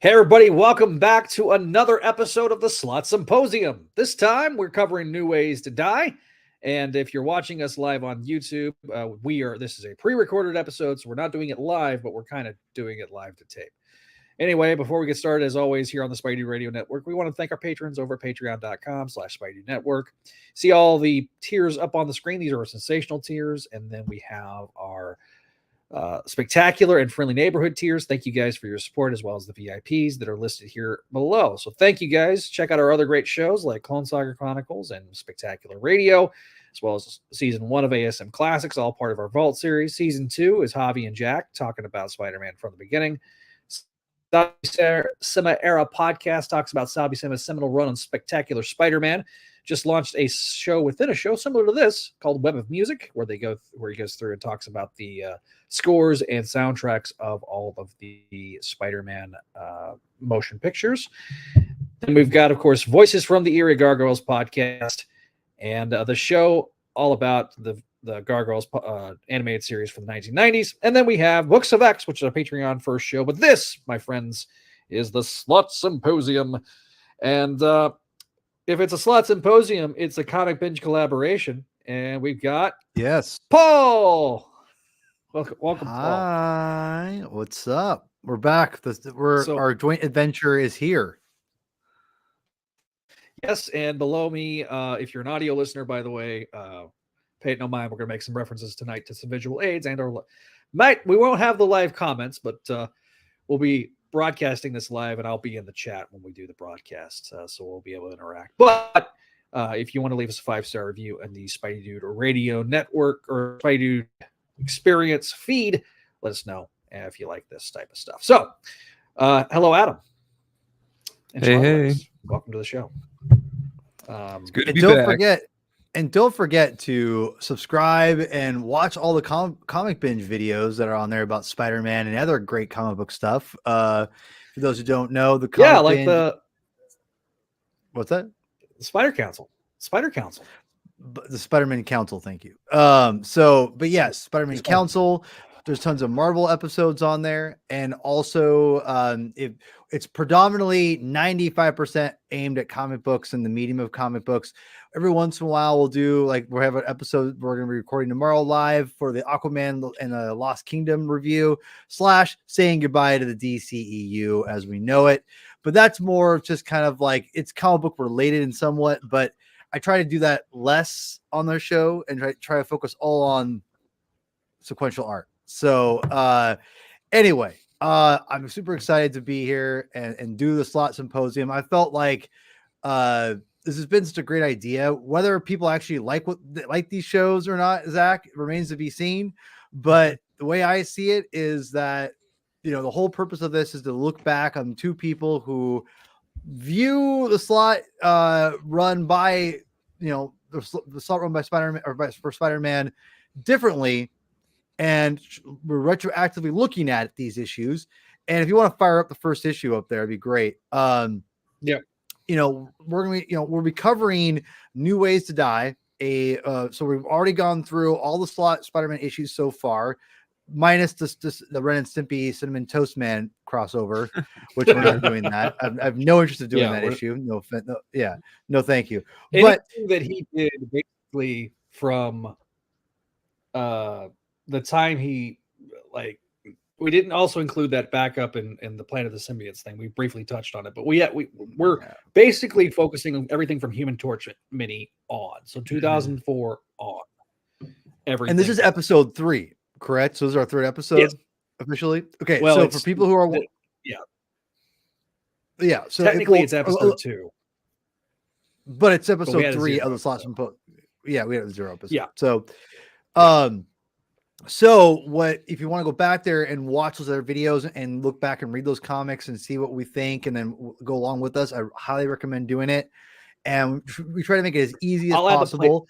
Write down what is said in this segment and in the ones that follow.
Hey everybody, welcome back to another episode of the Slott Symposium. This time we're covering new ways to die. And if you're watching us live on YouTube, this is a pre-recorded episode, so we're not doing it live, but we're kind of doing it live to tape. Anyway, before we get started, as always, here on the Spideydude Radio Network, we want to thank our patrons over at patreon.com/Spideydude Network. See all the tiers up on the screen. These are our sensational tiers. And then we have our spectacular and friendly neighborhood tiers. Thank you guys for your support, as well as the VIPs that are listed here below. So thank you guys. Check out our other great shows like Clone Saga Chronicles and Spectacular Radio, as well as season 1 of ASM Classics, all part of our Vault series. Season 2 is Javi and Jack talking about Spider-Man from the beginning. Cinema Era podcast talks about Sabi Cinema's seminal run on Spectacular Spider-Man. Just launched a show within a show similar to this called Web of Music, where he goes through and talks about the scores and soundtracks of all of the Spider-Man motion pictures. Then we've got, of course, Voices from the Eerie Gargoyles podcast, and the show all about the Gargoyles animated series from the 1990s. And then we have Books of X, which is our Patreon first show. But this, my friends, is the Slott Symposium. And if it's a Slott Symposium, it's a Comic Binge collaboration. And we've got Paul. Welcome, Hi, Paul. what's up? We're back. Our joint adventure is here. Yes, and below me, if you're an audio listener, by the way, pay it no mind. We're going to make some references tonight to some visual aids, and we won't have the live comments, but we'll be broadcasting this live, and I'll be in the chat when we do the broadcast, so we'll be able to interact. But if you want to leave us a 5-star review in the Spideydude Radio Network or Spideydude Experience feed, let us know if you like this type of stuff. So, hello, Adam. Hey. Welcome to the show. It's good to And be don't back. don't forget to subscribe and watch all the Comic Binge videos that are on there about Spider-Man and other great comic book stuff. For those who don't know, the Comic Binge... What's that? The Spider Council. The Spider-Man Council, thank you. But yes, Spider-Man Council. There's tons of Marvel episodes on there, and also it's predominantly 95% aimed at comic books and the medium of comic books. Every once in a while, we'll have an episode we're going to be recording tomorrow live for the Aquaman and the Lost Kingdom review / saying goodbye to the DCEU as we know it. But that's more just kind of like it's comic book related in somewhat, but I try to do that less on their show and try to focus all on sequential art. So anyway, I'm super excited to be here and do the Slott Symposium. I felt like this has been such a great idea. Whether people actually like these shows or not, Zach, remains to be seen. But the way I see it is that, the whole purpose of this is to look back on two people who view the slot run by, the slot run by Spider-Man for Spider-Man differently. And we're retroactively looking at these issues. And if you want to fire up the first issue up there, it'd be great. We're we'll be covering New Ways to Die. So we've already gone through all the Slott Spider-Man issues so far, minus the Ren and Stimpy Cinnamon Toast Man crossover, which we're not doing that. I have no interest in doing that issue. No, thank you. Anything that he did basically from the time we didn't also include that backup in the Planet of the Symbiotes thing. We briefly touched on it, but we're basically focusing on everything from Human Torch Mini on. So 2004 on. Everything. And this is episode 3, correct? So this is our 3rd episode officially. Okay. Well, so for people who are so technically it's episode 2, but it's episode 3 of the Slott Symposium. Yeah, we had a 0 episode. Yeah. So, so what if you want to go back there and watch those other videos and look back and read those comics and see what we think and then go along with us, I highly recommend doing it. And we try to make it as easy as possible.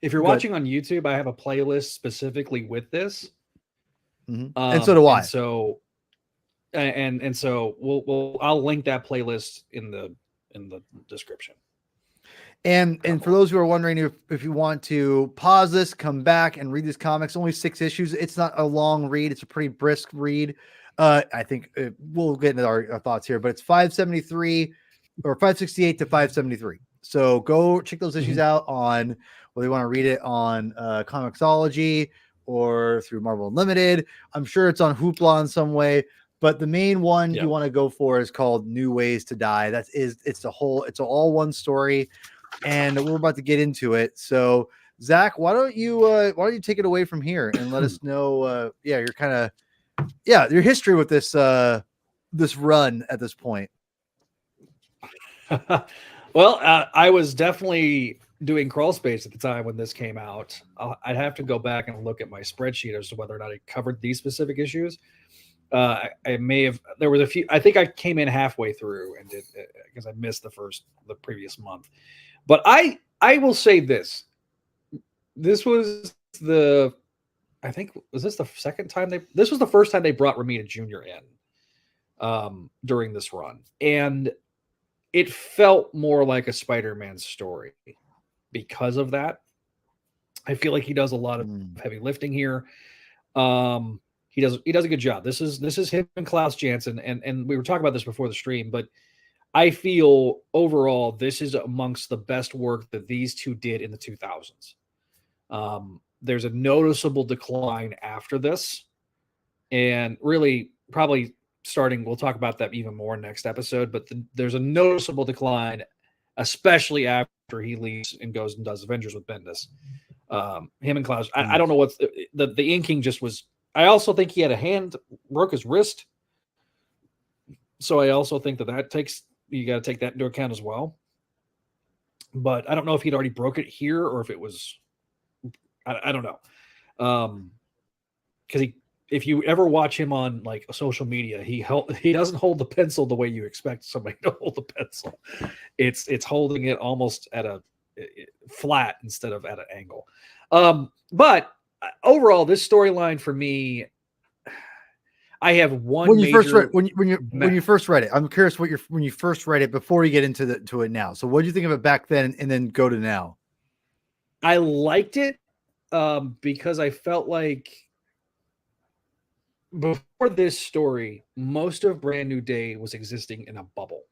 If you're watching on YouTube, I have a playlist specifically with this. And so do I. And so I'll link that playlist in the description. And for those who are wondering if you want to pause this, come back and read these comics, only 6 issues. It's not a long read. It's a pretty brisk read. I think we'll get into our thoughts here, but it's 573 or 568 to 573. So go check those issues out on whether you want to read it on Comixology or through Marvel Unlimited. I'm sure it's on Hoopla in some way, but the main one you want to go for is called New Ways to Die. It's all one story, and we're about to get into it. So Zach, why don't you take it away from here and let us know your history with this this run at this point. Well, I was definitely doing crawl space at the time when this came out. I'd have to go back and look at my spreadsheet as to whether or not I covered these specific issues. I may have. There was a few. I think I came in halfway through and did because I missed the previous month. But I will say this. This was I think was this the second time this was the first time they brought Romita Jr. in during this run, and it felt more like a Spider-Man story because of that. I feel like he does a lot of heavy lifting here. He does a good job. This is him and Klaus Janson, and we were talking about this before the stream, but I feel overall this is amongst the best work that these two did in the 2000s. There's a noticeable decline after this, and really probably starting, we'll talk about that even more next episode, but there's a noticeable decline, especially after he leaves and goes and does Avengers with Bendis. Him and Klaus, I don't know what's the inking just was. I also think he had a broke his wrist. So I also think that you got to take that into account as well. But I don't know if he'd already broke it here or if it was, I don't know. Because if you ever watch him on like social media, he doesn't hold the pencil the way you expect somebody to hold the pencil. It's holding it almost at a flat instead of at an angle. But overall, this storyline for me, I have one. When you first read it, I'm curious when you first read it before you get into it now. So what do you think of it back then, and then go to now? I liked it because I felt like before this story, most of Brand New Day was existing in a bubble,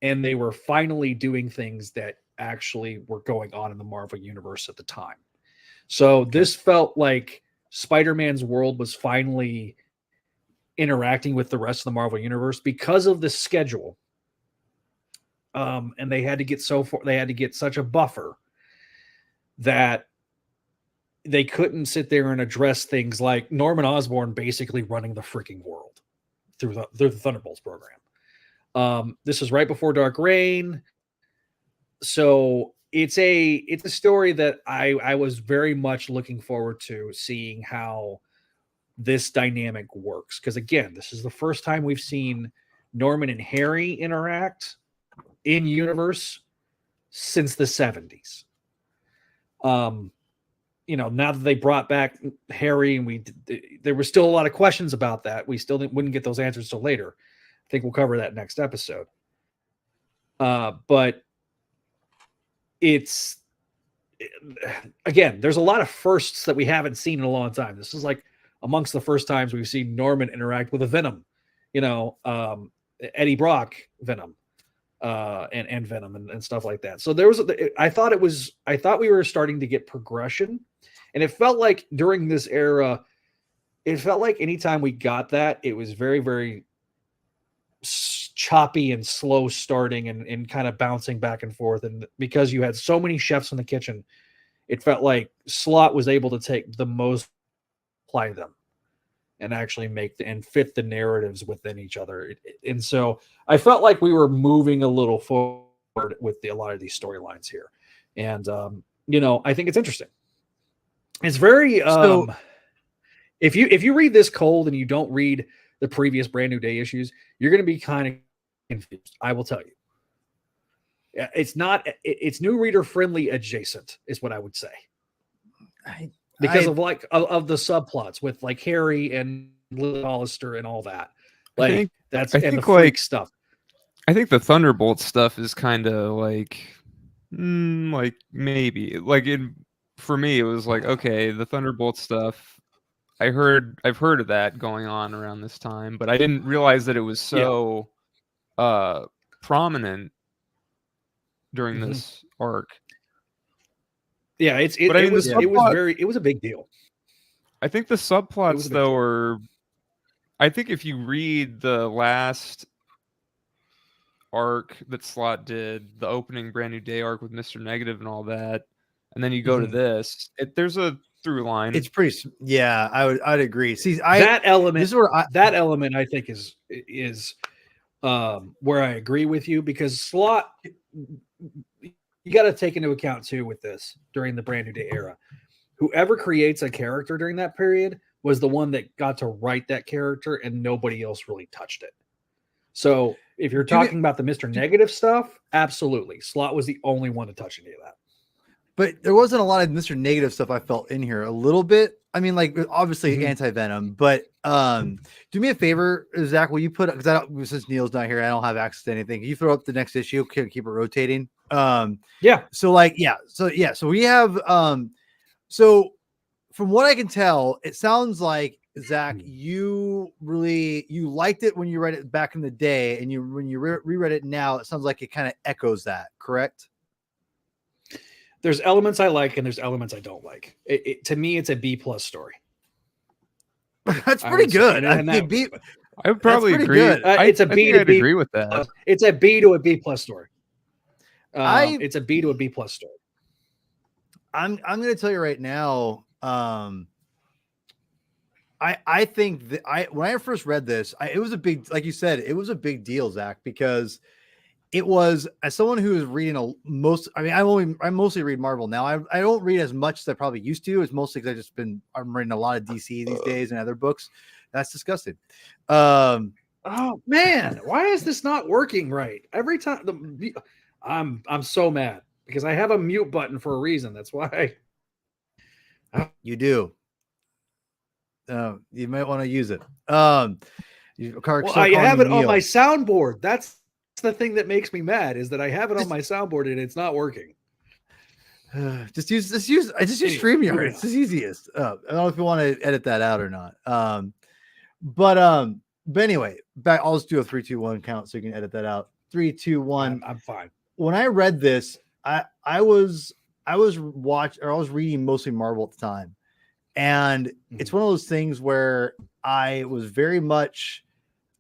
and they were finally doing things that actually were going on in the Marvel universe at the time. So this felt like Spider-Man's world was finally interacting with the rest of the Marvel universe because of the schedule. And they had to get such a buffer that they couldn't sit there and address things like Norman Osborn basically running the freaking world through the Thunderbolts program. This is right before Dark Reign. So it's a story that I was very much looking forward to seeing how this dynamic works. Because again, this is the first time we've seen Norman and Harry interact in universe since the 70s. Now that they brought back Harry, and there were still a lot of questions about that. We still wouldn't get those answers till later. I think we'll cover that next episode. But again, there's a lot of firsts that we haven't seen in a long time. This is like amongst the first times we've seen Norman interact with a Venom, Eddie Brock Venom, and Venom and stuff like that. So I thought we were starting to get progression, and it felt like during this era, it felt like anytime we got that, it was very, very choppy and slow starting and kind of bouncing back and forth. And because you had so many chefs in the kitchen, it felt like Slott was able to take the most, apply them, and actually and fit the narratives within each other. And so I felt like we were moving a little forward with a lot of these storylines here. And, I think it's interesting. It's very, if you read this cold and you don't read the previous Brand New Day issues, you're going to be kind of confused. I will tell you. It's new reader friendly adjacent is what I would say. Because of the subplots with like Harry and Lily Hollister and all that. The freak stuff. I think the Thunderbolt stuff is kind of like Like maybe. Like for me, it was like, okay, the Thunderbolt stuff. I've heard of that going on around this time, but I didn't realize that it was so prominent during this arc. Yeah, But I mean, it was a big deal. I think the subplots though are. I think if you read the last arc that Slott did, the opening Brand New Day arc with Mr. Negative and all that, and then you go to this, there's a through line. It's pretty. Yeah, I'd agree. See, that element I think is where I agree with you, because Slott, you got to take into account too with this during the Brand New Day era. Whoever creates a character during that period was the one that got to write that character, and nobody else really touched it. So if you're talking about the Mr. Negative stuff, absolutely. Slott was the only one to touch any of that. But there wasn't a lot of Mr. Negative stuff I felt in here. A little bit. I mean, like obviously anti-venom, but do me a favor, Zach. Will you put, because since Neil's not here, I don't have access to anything. Can you throw up the next issue? Keep it rotating. Yeah. So we have so from what I can tell, it sounds like, Zach, you liked it when you read it back in the day, and when you reread it now, it sounds like it kind of echoes that, correct? There's elements I like and there's elements I don't like. To me, it's a B+ story. That's pretty good. I would probably agree. It's a B to B. Agree with that. It's a B to a B+ story. It's a B to a B+ story. I'm going to tell you right now. I think that when I first read this, it was a big, like you said, it was a big deal, Zach, because it was, as someone who is reading I mostly read Marvel now. I don't read as much as I probably used to. It's mostly because I'm reading a lot of DC these days and other books. That's disgusting. Oh man, why is this not working right? Every time I'm so mad because I have a mute button for a reason. That's why. You do. You might want to use it. I have it on my soundboard. That's the thing that makes me mad, is that I have it on my soundboard and it's not working. Just use StreamYard. It's the easiest. I don't know if you want to edit that out or not. But anyway, I'll just do a 3, 2, 1 count so you can edit that out. 3, 2, 1. I'm fine. When I read this, I was reading mostly Marvel at the time. And it's one of those things where I was very much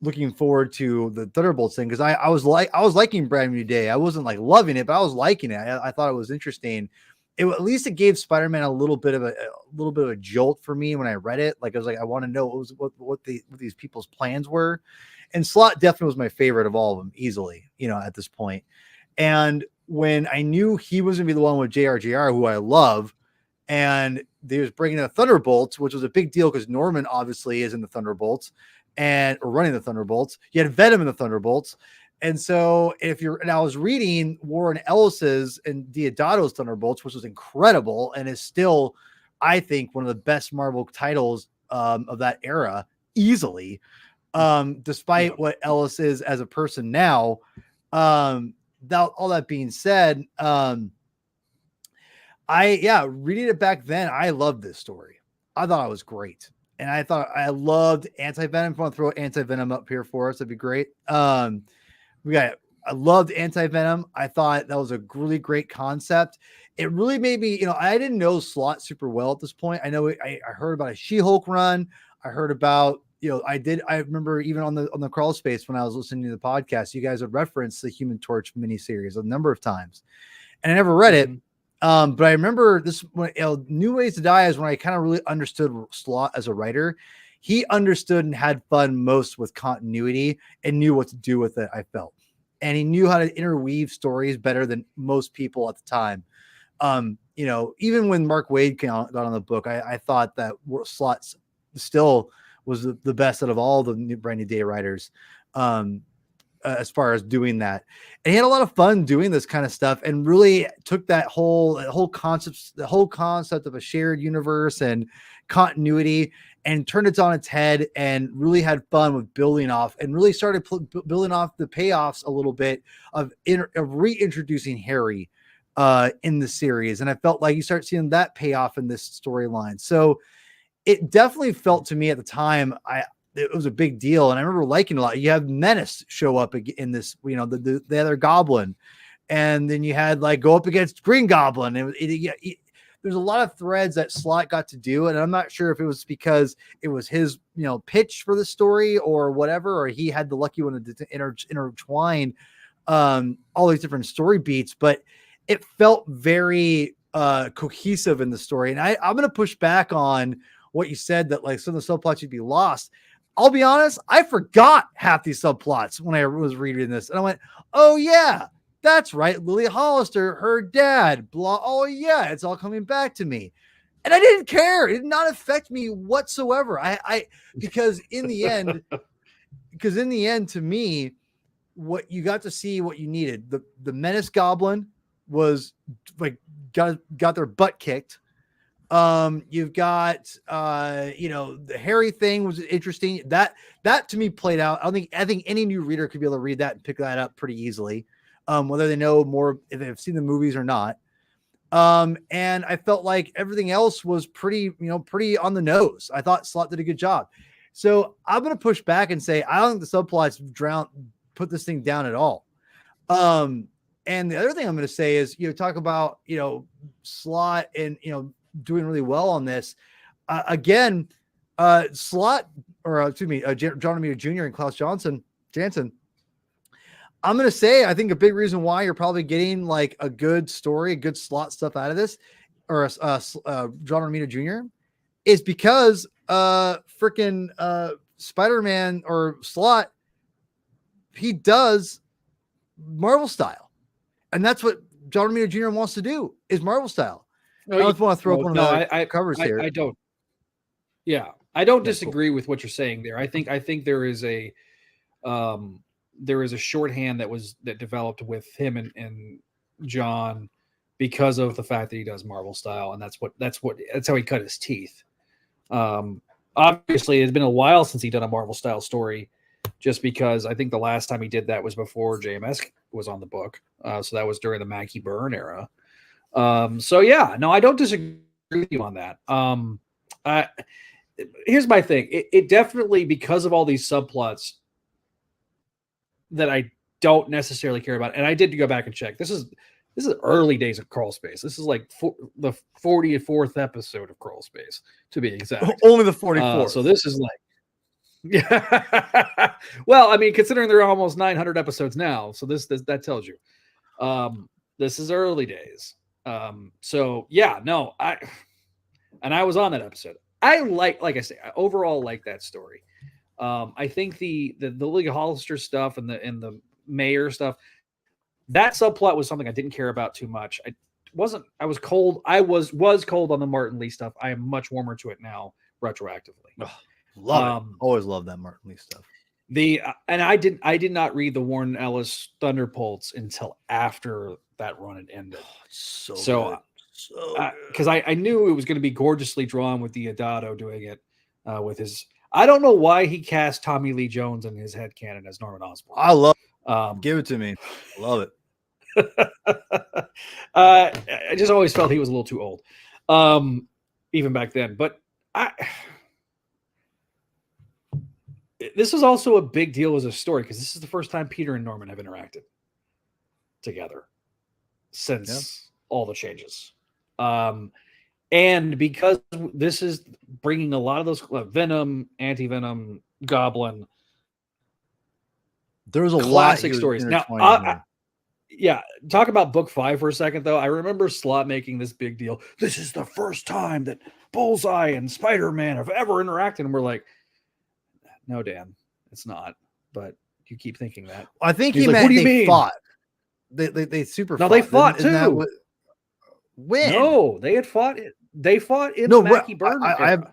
looking forward to the Thunderbolts thing, because I was liking Brand New Day. I wasn't like loving it, but I was liking it. I thought it was interesting. At least it gave Spider-Man a little bit of a jolt for me when I read it. Like I was like, I want to know what these people's plans were. And Slott definitely was my favorite of all of them, easily, at this point. And when I knew he was gonna be the one with JRJR, who I love, and they was bringing in the Thunderbolts, which was a big deal because Norman obviously is in the Thunderbolts or running the Thunderbolts. You had Venom in the Thunderbolts. And so I was reading Warren Ellis's and Deodato's Thunderbolts, which was incredible and is still, I think, one of the best Marvel titles of that era, easily, despite what Ellis is as a person now. All that being said, reading it back then, I loved this story. I thought it was great. And I loved Anti-Venom. If you want to throw Anti-Venom up here for us, that'd be great. I loved Anti-Venom. I thought that was a really great concept. It really made me, I didn't know Slott super well at this point. I know I heard about a She-Hulk run. I heard about, I remember even on the crawl space when I was listening to the podcast, you guys had referenced the Human Torch miniseries a number of times. And I never read it. But I remember this when New Ways to Die is when I kind of really understood Slott as a writer. He understood and had fun most with continuity and knew what to do with it, I felt. And he knew how to interweave stories better than most people at the time. Even when Mark Waid got on the book, I thought that Slott still was the best out of all the Brand New Day writers. As far as doing that, and he had a lot of fun doing this kind of stuff, and really took that whole concept of a shared universe and continuity, and turned it on its head, and really had fun with building off, and really started building off the payoffs a little bit of reintroducing Harry in the series, and I felt like you start seeing that pay off in this storyline. So it definitely felt to me at the time it was a big deal, and I remember liking it a lot. You have Menace show up in this, you know, the other Goblin, and then you had like go up against Green Goblin. There's a lot of threads that Slott got to do, and I'm not sure if it was because it was his, you know, pitch for the story or whatever, or he had the lucky one to intertwine all these different story beats, but it felt very cohesive in the story. And I'm going to push back on what you said that like some of the subplots would be lost. I'll be honest, I forgot half these subplots when I was reading this, and I went, "Oh yeah, that's right, Lily Hollister, her dad, blah. Oh yeah, it's all coming back to me." And I didn't care. It did not affect me whatsoever. Because in the end, to me, what you got to see what you needed. The Menace Goblin was like got their butt kicked. You've got you know, the Harry thing was interesting. That to me played out. I think any new reader could be able to read that and pick that up pretty easily. Whether they know more, if they've seen the movies or not. And I felt like everything else was pretty on the nose. I thought Slott did a good job. So I'm going to push back and say, I don't think the subplots put this thing down at all. And the other thing I'm going to say is, you know, talk about, you know, Slott and, you know, doing really well on this. Again, Slott, or excuse me, John Romita Jr. and Klaus Janson. I'm going to say, I think a big reason why you're probably getting like a good story, good Slott stuff out of this, or John Romita Jr. is because freaking Spider-Man or Slott, he does Marvel style. And that's what John Romita Jr. wants to do, is Marvel style. I just want to throw up one of the covers here. I don't. Yeah, I don't disagree with what you're saying there. I think there is a shorthand that developed with him and John because of the fact that he does Marvel style, and that's how he cut his teeth. Obviously, it's been a while since he done a Marvel style story, just because I think the last time he did that was before JMS was on the book. So that was during the Mackie Byrne era. So yeah, no, I don't disagree with you on that. Here's my thing. It definitely, because of all these subplots that I don't necessarily care about, and I did go back and check. This is early days of Crawl Space. This is like the 44th episode of Crawl Space, to be exact. Only the 44th. So this is like, yeah. Well, I mean, considering there are almost 900 episodes now, so that tells you. This is early days. So yeah, no, I was on that episode. I like I say, I overall like that story. I think the Lily Hollister stuff and the mayor stuff, that subplot was something I didn't care about too much. I was cold. I was cold on the Martin Lee stuff. I am much warmer to it now, retroactively. Oh, love it. Always love that Martin Lee stuff. And I did not read the Warren Ellis Thunderbolts until after that run had ended. So because I knew it was going to be gorgeously drawn with Deodato doing it with his. I don't know why he cast Tommy Lee Jones in his headcanon as Norman Osborn. I love give it to me. I love it. I just always felt he was a little too old, even back then. But this was also a big deal as a story, because this is the first time Peter and Norman have interacted together since all the changes. And because this is bringing a lot of those Venom, Anti-Venom, Goblin, there was a classic lot stories. Now, yeah, talk about book 5 for a second, though. I remember Slott making this big deal. This is the first time that Bullseye and Spider-Man have ever interacted, and we're like, no, Dan, it's not. But you keep thinking that. I think he meant they fought. They super. No, fought. they fought too. When? No, they had fought it. They fought in the Mackie Byrne era.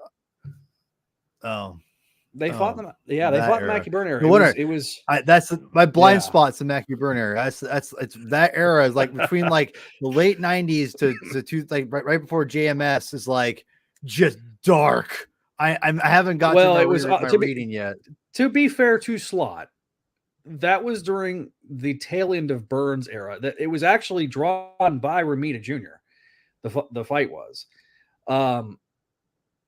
They fought them. Yeah, they fought in the Mackie Byrne era. It was that's my blind spots. The Mackie Byrne era. That's it's that era is like between like the late 90s to like right before JMS is like just dark. I haven't got to my reading yet. To be fair to Slott, that was during the tail end of Burns' era. That it was actually drawn by Romita Jr. The fight was,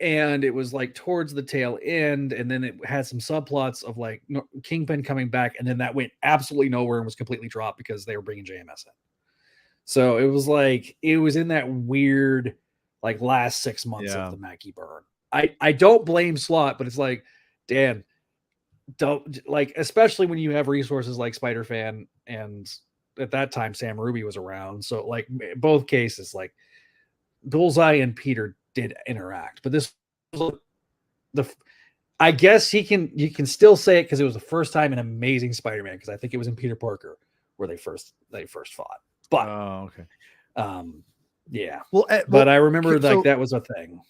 and it was like towards the tail end, and then it had some subplots of like Kingpin coming back, and then that went absolutely nowhere and was completely dropped because they were bringing JMS in. So it was like it was in that weird like last 6 months of the Mackie burn. I don't blame Slott, but it's like, Dan, don't like, especially when you have resources like Spider-Fan, and at that time Sam Ruby was around. So like both cases, like Bullseye and Peter did interact, but this was I guess you can still say it because it was the first time in Amazing Spider-Man, because I think it was in Peter Parker where they first fought. But okay. Yeah. Well, but I remember like that was a thing.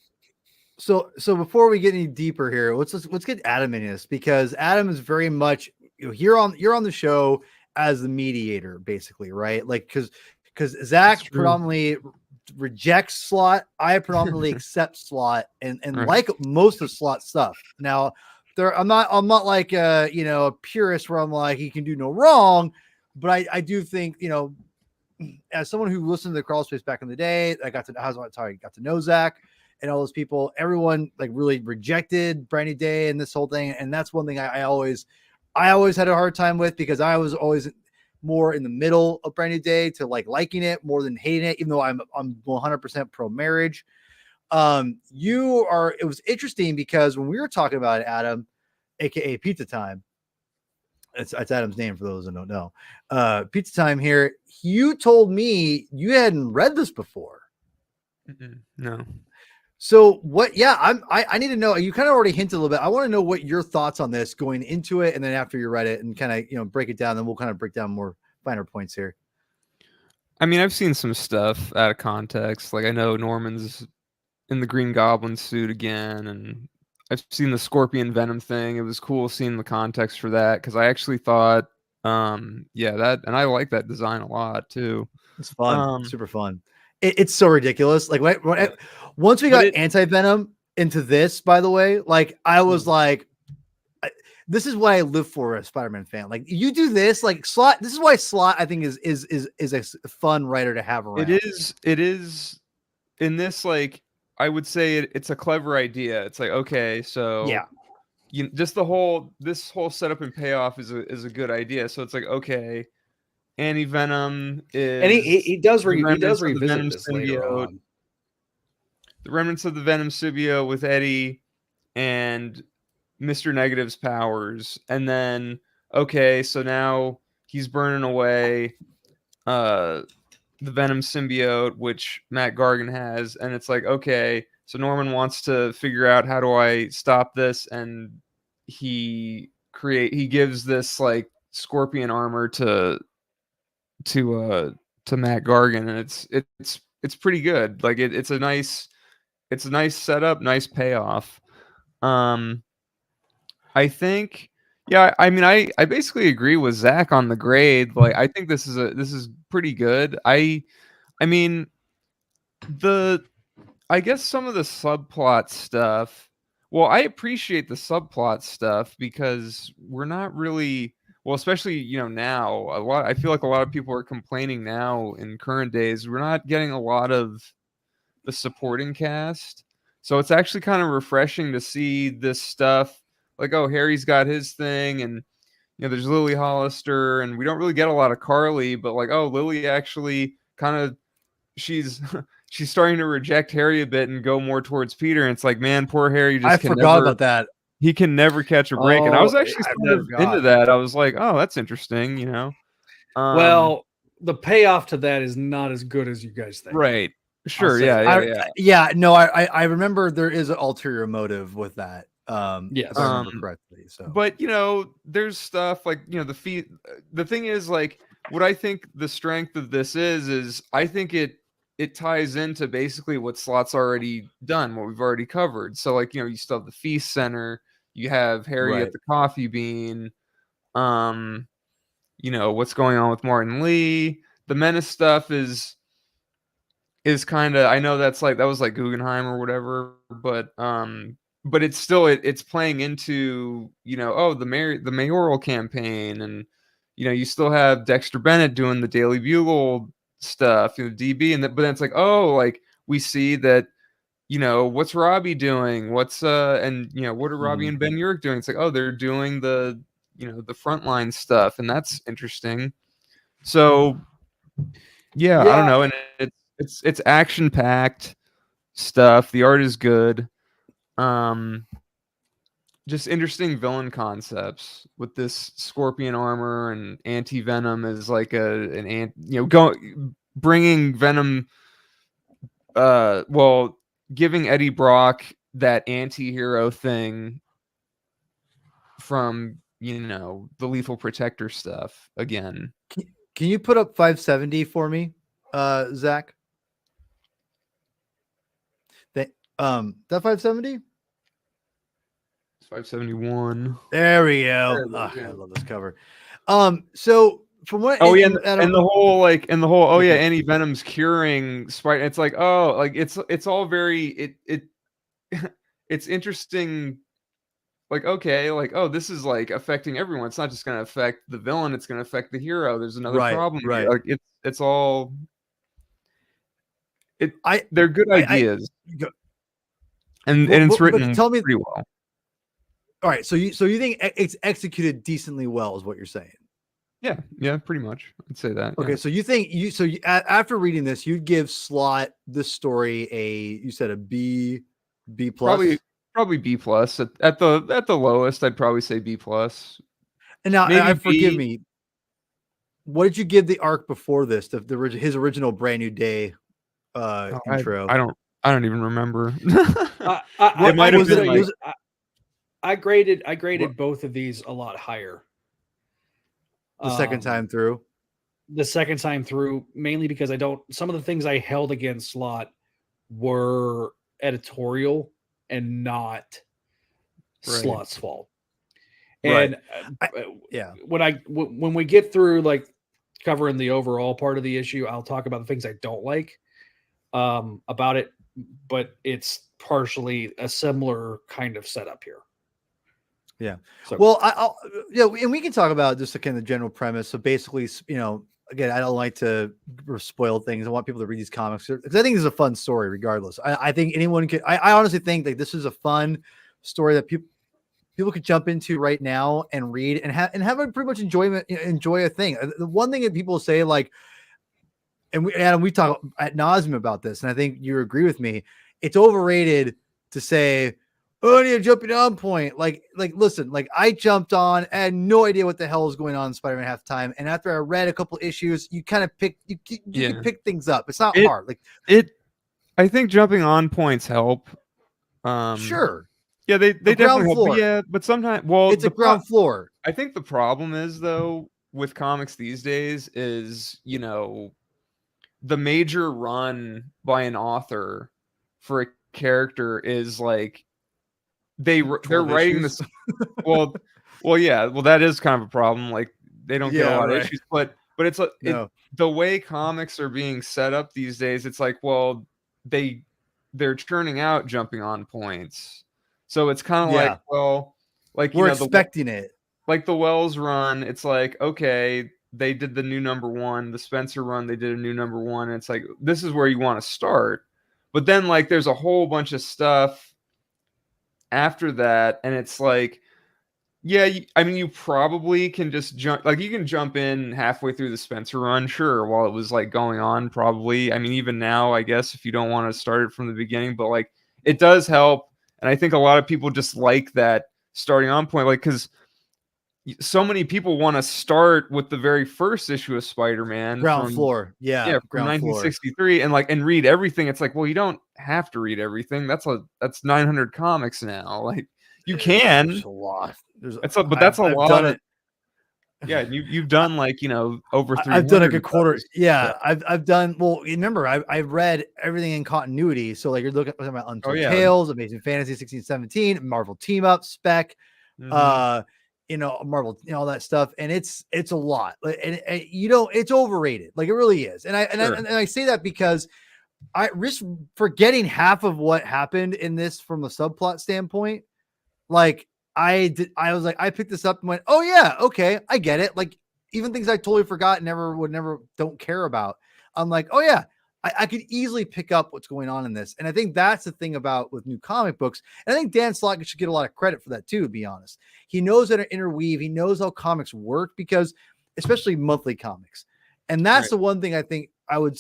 So before we get any deeper here, let's get Adam in this, because Adam is very much, you're on the show as the mediator, basically, right? Like because Zach predominantly rejects Slott, I predominantly accept Slott and right. Like most of Slott's stuff. Now, I'm not like a purist where I'm like he can do no wrong, but I do think, as someone who listened to the Crawl Space back in the day, I got to know Zach and all those people. Everyone like really rejected Brand New Day and this whole thing, and that's one thing I always had a hard time with, because I was always more in the middle of Brand New Day to like liking it more than hating it, even though I'm 100% pro marriage. It was interesting because when we were talking about it, Adam, aka Pizza Time, it's Adam's name for those that don't know. Pizza Time here. You told me you hadn't read this before. No. So what? Yeah, I need to know. You kind of already hinted a little bit. I want to know what your thoughts on this going into it, and then after you read it, and kind of break it down. Then we'll kind of break down more finer points here. I mean, I've seen some stuff out of context. Like I know Norman's in the Green Goblin suit again, and I've seen the Scorpion Venom thing. It was cool seeing the context for that, because I actually thought, that, and I like that design a lot too. It's fun, super fun. It's so ridiculous. Like once we got Anti-Venom into this, by the way, like I was like, this is what I live for as a Spider-Man fan. Like you do this, like Slott. This is why Slott, I think, is a fun writer to have around. It is in this, like I would say it's a clever idea. It's like, okay, so yeah, just this whole setup and payoff is a good idea. So it's like, okay, Anti-Venom is, and he does revisit this later on. The remnants of the Venom symbiote with Eddie and Mr. Negative's powers, and then okay, so now he's burning away the Venom symbiote, which Matt Gargan has, and it's like, okay, so Norman wants to figure out, how do I stop this, and he gives this like Scorpion armor to Matt Gargan, and it's pretty good. Like it's a nice setup, nice payoff. I think, yeah, I mean, I basically agree with Zach on the grade. Like I think this is pretty good. I mean, I guess some of the subplot stuff, well, I appreciate the subplot stuff, because we're not really, well, especially, now, I feel like a lot of people are complaining now in current days, we're not getting a lot of the supporting cast. So it's actually kind of refreshing to see this stuff. Like, oh, Harry's got his thing, and there's Lily Hollister, and we don't really get a lot of Carly, but like, oh, Lily actually kind of, she's starting to reject Harry a bit and go more towards Peter. And it's like, man, poor Harry I forgot about that. He can never catch a break. And I was actually into that. I was like, oh, that's interesting, Well, the payoff to that is not as good as you guys think. Right. Sure. Yeah. No, I remember there is an ulterior motive with that. Yes. If I remember correctly. So, but there's stuff like, the thing is, like, what I think the strength of this is I think it ties into basically what Slott's already done, what we've already covered. So like, you still have the Feast Center, you have Harry at the Coffee Bean, what's going on with Martin Lee. The Menace stuff is kind of, I know that was like Guggenheim or whatever, but but it's still it's playing into, you know, oh, the mayoral campaign, and you know, you still have Dexter Bennett doing the Daily Bugle stuff, you know, DB, but then it's like, oh, like we see that, you know, what's Robbie doing? What's and you know, what are Robbie and Ben Urich doing? It's like, oh, they're doing the, you know, the frontline stuff, and that's interesting. So yeah, I don't know, and it's action packed stuff. The art is good. Just interesting villain concepts with this scorpion armor, and anti-venom is like you know, bringing Venom, well, giving Eddie Brock that anti-hero thing from, you know, the Lethal Protector stuff again. Can you put up 570 for me, Zach? That 570? 571. There we go. I love this cover. So from what and the whole oh yeah, anti-venom's curing Spider. It's like, oh, like it's all very it's interesting. Like, okay, like, oh, this is like affecting everyone. It's not just going to affect the villain, it's going to affect the hero. There's another problem here. Like it's all they're good ideas. And it's written pretty well. All right, so you think it's executed decently well is what you're saying? Yeah, pretty much. I'd say that. Okay, yeah. So after reading this, you'd give Slott this story you said a B plus? Probably B plus. At the lowest, I'd probably say B plus. And now, forgive me, what did you give the arc before this? His original Brand New Day intro. I don't even remember. It might have been. I graded both of these a lot higher. The second time through? The second time through, mainly because some of the things I held against Slott were editorial and not Slott's fault. And when we get through like covering the overall part of the issue, I'll talk about the things I don't like about it, but it's partially a similar kind of setup here. Yeah. So, well, and we can talk about just kind of the general premise. So basically, you know, again, I don't like to spoil things. I want people to read these comics because I think this is a fun story regardless. I think anyone could, I honestly think that this is a fun story that people could jump into right now and read and have a pretty much enjoy a thing. The one thing that people say, like, and we talk ad nauseum about this, and I think you agree with me, it's overrated to say, oh, I need a jumping on point. Like, listen, like I jumped on, I had no idea what the hell was going on in Spider-Man half the time. And after I read a couple issues, you kind of pick, you can pick things up. It's not hard. Like I think jumping on points help. Sure. Yeah, they definitely help. But yeah, but sometimes, well, it's a ground floor. I think the problem is though, with comics these days is, you know, the major run by an author for a character is like, they're writing this well that is kind of a problem. Like they don't get a lot of issues, but it's the way comics are being set up these days, it's like, well, they're churning out jumping on points, so it's kind of like, well, like, we're expecting it. Like the Wells run, it's like, okay, they did the new #1, the Spencer run, they did a new #1, and it's like, this is where you want to start. But then like there's a whole bunch of stuff after that, and it's like, yeah, I mean, you probably can just jump, like you can jump in halfway through the Spencer run, sure, while it was like going on, probably. I mean, even now, I guess, if you don't want to start it from the beginning, but like it does help. And I think a lot of people just like that starting on point, like, because so many people want to start with the very first issue of Spider-Man, ground floor, from 1963, and read everything. It's like, well, you don't have to read everything. That's 900 comics now. Like, you can. There's a lot. That's a lot. Yeah, you've done, like, you know, over 300. I've done like a quarter. Yeah, I've done. Well, remember, I've read everything in continuity. So like you're looking at Untold Tales, Amazing Fantasy 1617, Marvel Team Up, Spec. You know, Marvel, you know, all that stuff, and it's a lot, and you know, it's overrated, like it really is. And I say that because I risk forgetting half of what happened in this from a subplot standpoint. Like I was like, I picked this up and went, oh yeah, okay, I get it. Like even things I totally forgot, don't care about. I'm like, oh yeah, I could easily pick up what's going on in this. And I think that's the thing about with new comic books. And I think Dan Slott should get a lot of credit for that too, to be honest. He knows how to interweave. He knows how comics work, because especially monthly comics. And that's the one thing I think I'm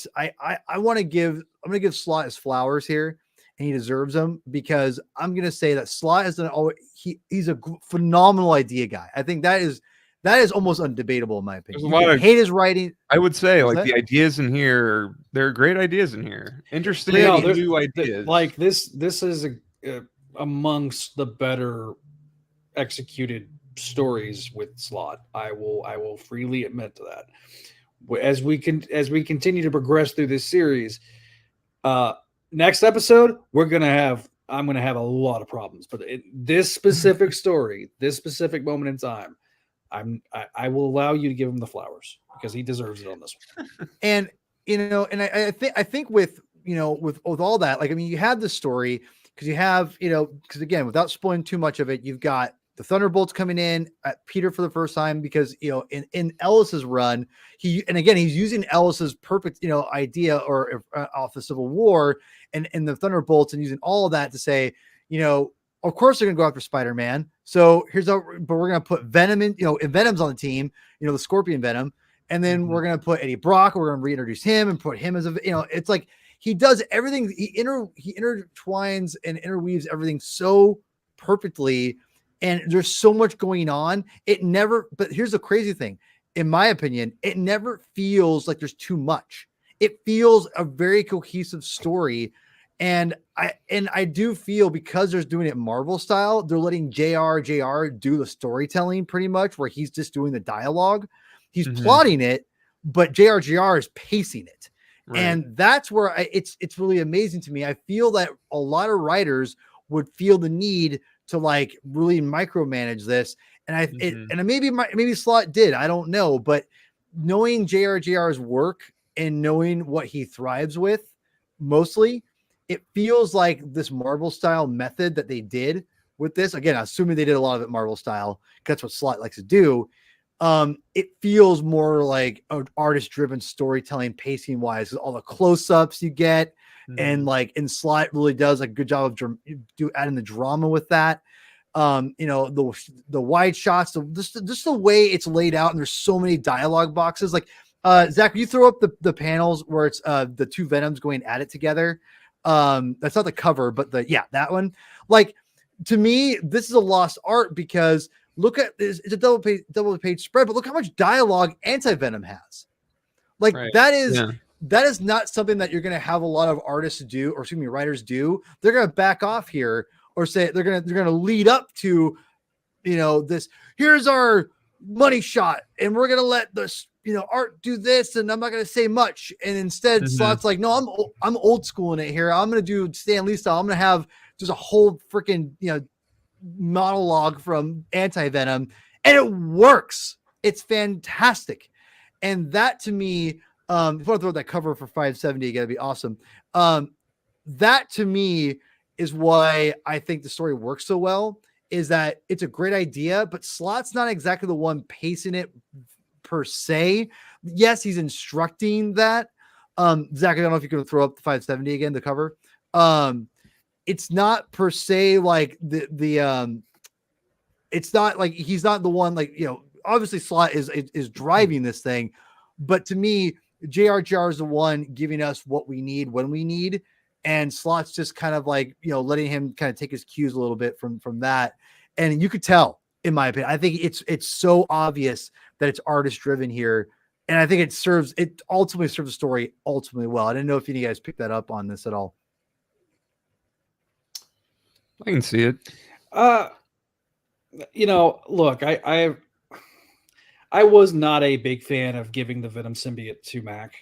going to give Slott his flowers here, and he deserves them, because I'm going to say that Slott has done he's a phenomenal idea guy. I think that is almost undebatable in my opinion. There's a lot of hate his writing. I would say the ideas in here, there are great ideas in here. Interesting new ideas. Like this is amongst the better executed stories with Slott. I will freely admit to that. As we continue to progress through this series, next episode I'm gonna have a lot of problems. But this specific story, this specific moment in time, I will allow you to give him the flowers, because he deserves it on this one. And I think with all that, like, I mean, you have the story, because you have, because again, without spoiling too much of it, you've got the Thunderbolts coming in at Peter for the first time, because in Ellis's run, he's using Ellis's perfect idea or off the Civil War and the Thunderbolts, and using all of that to say, of course they're gonna go after Spider-Man. So but we're gonna put Venom in, Venom's on the team, the Scorpion Venom, and then we're gonna put Eddie Brock. We're gonna reintroduce him and put him as it's like he does everything. He intertwines and interweaves everything so perfectly. And there's so much going on. But here's the crazy thing. In my opinion, it never feels like there's too much. It feels a very cohesive story. And I do feel, because they're doing it Marvel style, they're letting JR do the storytelling pretty much, where he's just doing the dialogue. He's plotting it, but JR is pacing it. Right. And that's where it's really amazing to me. I feel that a lot of writers would feel the need to like really micromanage this. And maybe Slott did, I don't know, but knowing JR's work and knowing what he thrives with mostly, it feels like this Marvel style method that they did with this, again, assuming they did a lot of it Marvel style, because that's what Slott likes to do. It feels more like an artist driven storytelling, pacing wise, all the close-ups you get. And Slott really does a good job of adding the drama with that. The wide shots, just the way it's laid out, and there's so many dialogue boxes. Like, Zach, you throw up the panels where it's the two Venoms going at it together. That's not the cover, but that one. Like, to me, this is a lost art, because look at this. It's a double page spread, but look how much dialogue Anti-Venom has. Like, that is not something that you're going to have a lot of artists do, or excuse me, writers do. They're going to back off here, or say they're going to lead up to, this, here's our money shot, and we're going to let this, art do this, and I'm not going to say much. And instead Slott's like, no, I'm old school in it here. I'm going to do Stan Lee style. I'm going to have just a whole freaking, monologue from Anti-Venom, and it works. It's fantastic. And that, to me, if you want to throw that cover for 570 again, it'd be awesome. That, to me, is why I think the story works so well, is that it's a great idea, but Slott's not exactly the one pacing it per se. Yes, he's instructing that. Zach, I don't know if you can throw up the 570 again, the cover. It's not per se like it's not like he's not the one, like, obviously Slott is driving this thing, but to me, JR is the one giving us what we need when we need, and Slott's just kind of like, letting him kind of take his cues a little bit from that. And you could tell, in my opinion, I think it's so obvious that it's artist driven here, and I think it ultimately serves the story ultimately well. I didn't know if any of you guys picked that up on this at all. I can see it. Look, I was not a big fan of giving the Venom symbiote to Mac.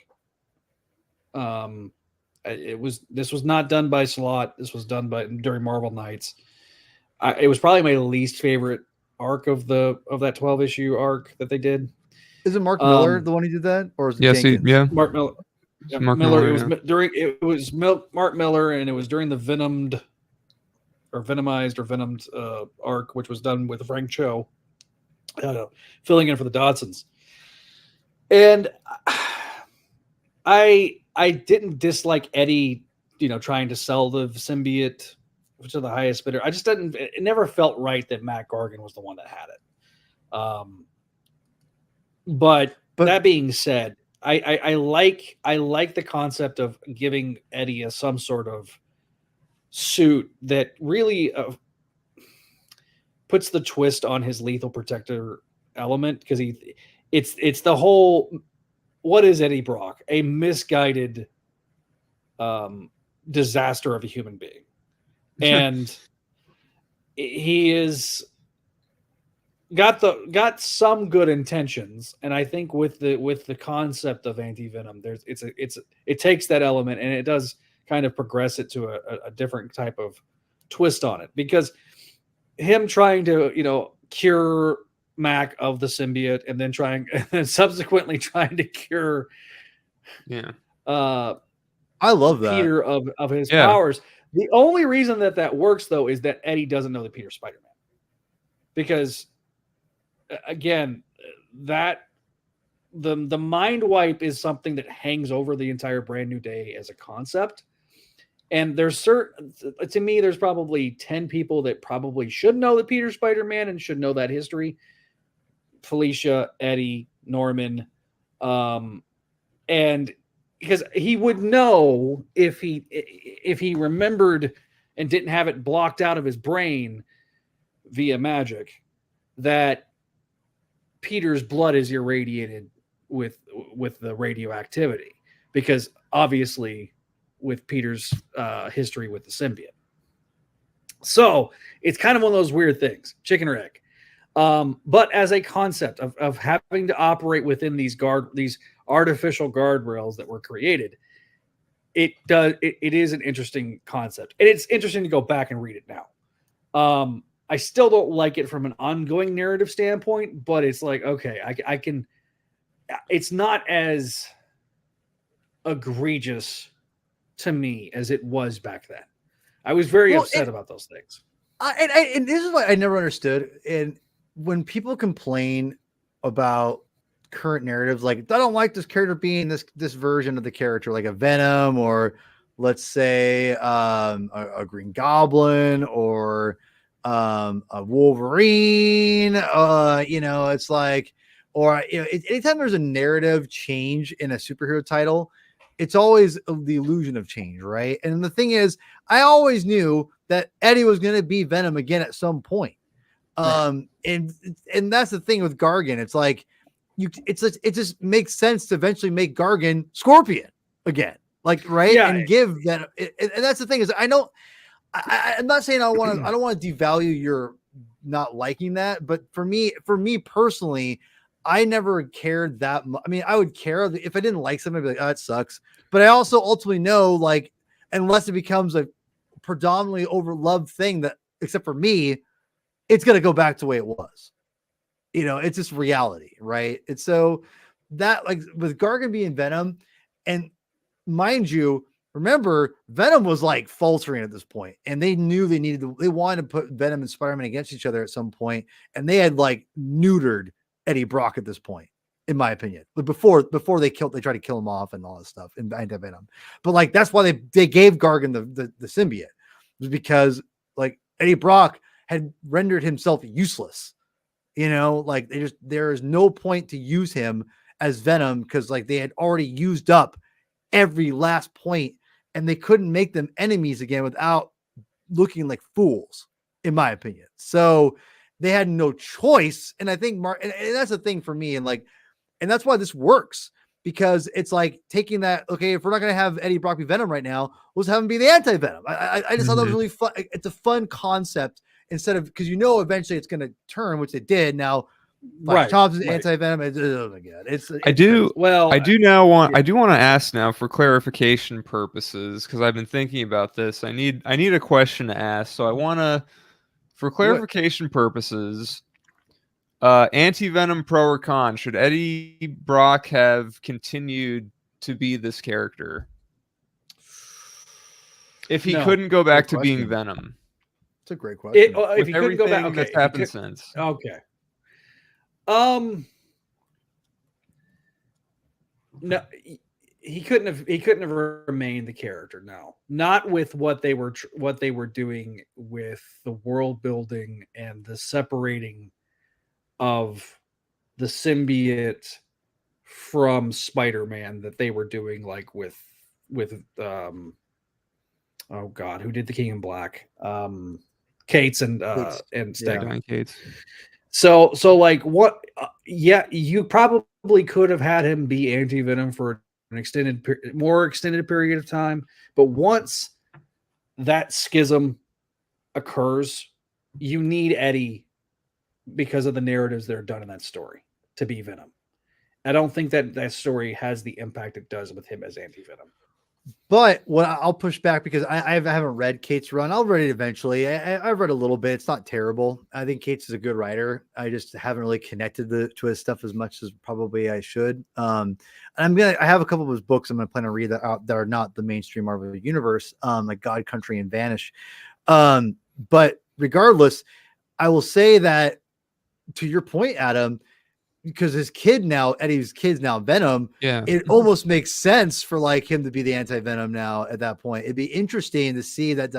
This was not done by Slott. This was done during Marvel Knights. It was probably my least favorite arc of that 12-issue arc that they did. Is it Mark Miller the one who did that, or is it Jenkins? Mark Miller. Yeah, Mark Miller. It Miller, was during. It was Mark Miller, and it was during the Venomized arc, which was done with Frank Cho, filling in for the Dodsons. And I didn't dislike Eddie, trying to sell the symbiote to the highest bidder. I just didn't. It never felt right that Matt Gargan was the one that had it. But that being said, I like the concept of giving Eddie some sort of suit that really puts the twist on his lethal protector element, because it's the whole, what is Eddie Brock? A misguided disaster of a human being. And he is got some good intentions, and I think with the concept of anti-venom, it takes that element and it does kind of progress it to a different type of twist on it, because him trying to cure Mac of the symbiote and then subsequently trying to cure I love that Peter of his powers. The only reason that works, though, is that Eddie doesn't know that Peter's Spider-Man, because again, that the mind wipe is something that hangs over the entire Brand New Day as a concept. And there's to me, there's probably 10 people that probably should know that Peter's Spider-Man and should know that history. Felicia, Eddie, Norman, and because he would know if he remembered and didn't have it blocked out of his brain via magic, that Peter's blood is irradiated with the radioactivity, because obviously with Peter's history with the symbiote. So it's kind of one of those weird things, chicken or egg. But as a concept of having to operate within these artificial guardrails that were created, it is an interesting concept, and it's interesting to go back and read it now. I still don't like it from an ongoing narrative standpoint, but it's like, okay, I can. It's not as egregious to me as it was back then. I was very upset about those things. And this is what I never understood. And when people complain about current narratives, like, I don't like this character being this version of the character, like a Venom, or let's say a Green Goblin, or a Wolverine, it's like, or anytime there's a narrative change in a superhero title, it's always the illusion of change, right? And the thing is, I always knew that Eddie was going to be Venom again at some point. And that's the thing with Gargan. It's like it just makes sense to eventually make Gargan Scorpion again, like, right? Yeah. And give that. And that's the thing is, I'm not saying I don't want to devalue your not liking that, but for me personally, I never cared that much. I mean, I would care if I didn't like something, I'd be like, oh, it sucks. But I also ultimately know, like, unless it becomes a predominantly overloved thing, that, except for me, it's going to go back to the way it was. It's just reality, right? And so that, like, with Gargan being Venom, and mind you, remember, Venom was like faltering at this point, and they knew they wanted to put Venom and Spider-Man against each other at some point, and they had like neutered Eddie Brock at this point, in my opinion. But before they tried to kill him off and all this stuff in Venom. But like, that's why they gave Gargan the symbiote, was because like Eddie Brock had rendered himself useless. Like there is no point to use him as Venom, because like they had already used up every last point, and they couldn't make them enemies again without looking like fools, in my opinion. So they had no choice. And I think and that's the thing for me. And that's why this works, because it's like taking that, okay, if we're not going to have Eddie Brock be Venom right now, let's have him be the anti-Venom. I just thought that was really fun. It's a fun concept, instead of, because eventually it's going to turn, which it did. Now, Flash Thompson's anti-Venom. Oh my God. I do want to ask now, for clarification purposes, because I've been thinking about this. I need a question to ask. So I want to, for clarification purposes, anti-Venom pro or con, should Eddie Brock have continued to be this character? If he No. couldn't go back to Good being question. Venom, It's a great question. If with he couldn't go back, everything okay. that's if he happened could- since. Okay. No, he couldn't have remained the character. No, not with what they were doing with the world building and the separating of the symbiote from Spider-Man that they were doing, like with oh god, who did the King in Black? Cates and Cates. Stegman. Diane Cates. So like what? Yeah, you probably could have had him be anti-Venom for an more extended period of time, but once that schism occurs, you need Eddie because of the narratives that are done in that story to be Venom. I don't think that story has the impact it does with him as anti-Venom. But what I'll push back, because I haven't read Kate's run. I'll read it eventually. I've read a little bit. It's not terrible. I think Kate's is a good writer. I just haven't really connected to his stuff as much as probably I should. I have a couple of his books I'm gonna plan to read that are not the mainstream Marvel universe, like God, Country, and Vanish. But regardless, I will say that, to your point, Adam, because Eddie's kid's now Venom. Yeah. It almost makes sense for like him to be the anti-Venom now at that point. It'd be interesting to see that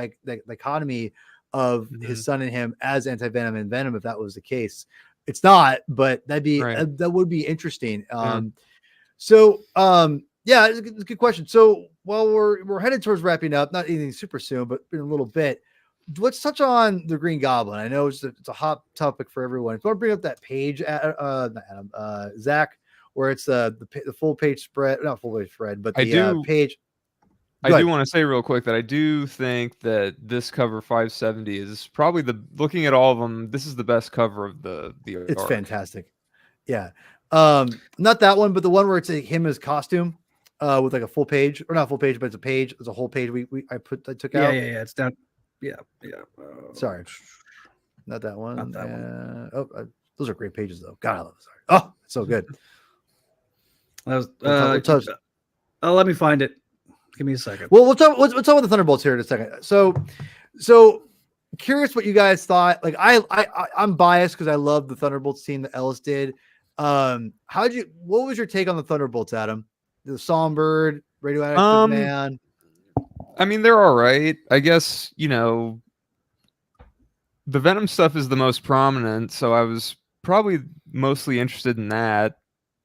dichotomy of his son and him as anti-Venom and Venom, if that was the case. It's not, but that'd be Right. that would be interesting. Yeah. Yeah, it's a good question. So while we're headed towards wrapping up, not anything super soon, but in a little bit, let's touch on the Green Goblin. I know it's a hot topic for everyone. If you want to bring up that page, Zach, where it's the full page spread, not full page spread, but the page. I do want to say real quick that I do think that this cover 570 is probably looking at all of them, this is the best cover of the It's arc. fantastic. Yeah. Not that one, but the one where it's him as costume, with like a full page, or not full page, but it's a page. It's a whole page I took out. Yeah. It's down. Yeah. Sorry, not that one. Not that one. Those are great pages, though. God, I love it. Sorry. Oh, it's so good. Let me find it. Give me a second. Well, we'll talk about the Thunderbolts here in a second. So curious what you guys thought. Like, I'm biased because I love the Thunderbolts team that Ellis did. What was your take on the Thunderbolts, Adam? The Songbird, Radioactive Man. I mean, they're all right. I guess, the Venom stuff is the most prominent, so I was probably mostly interested in that.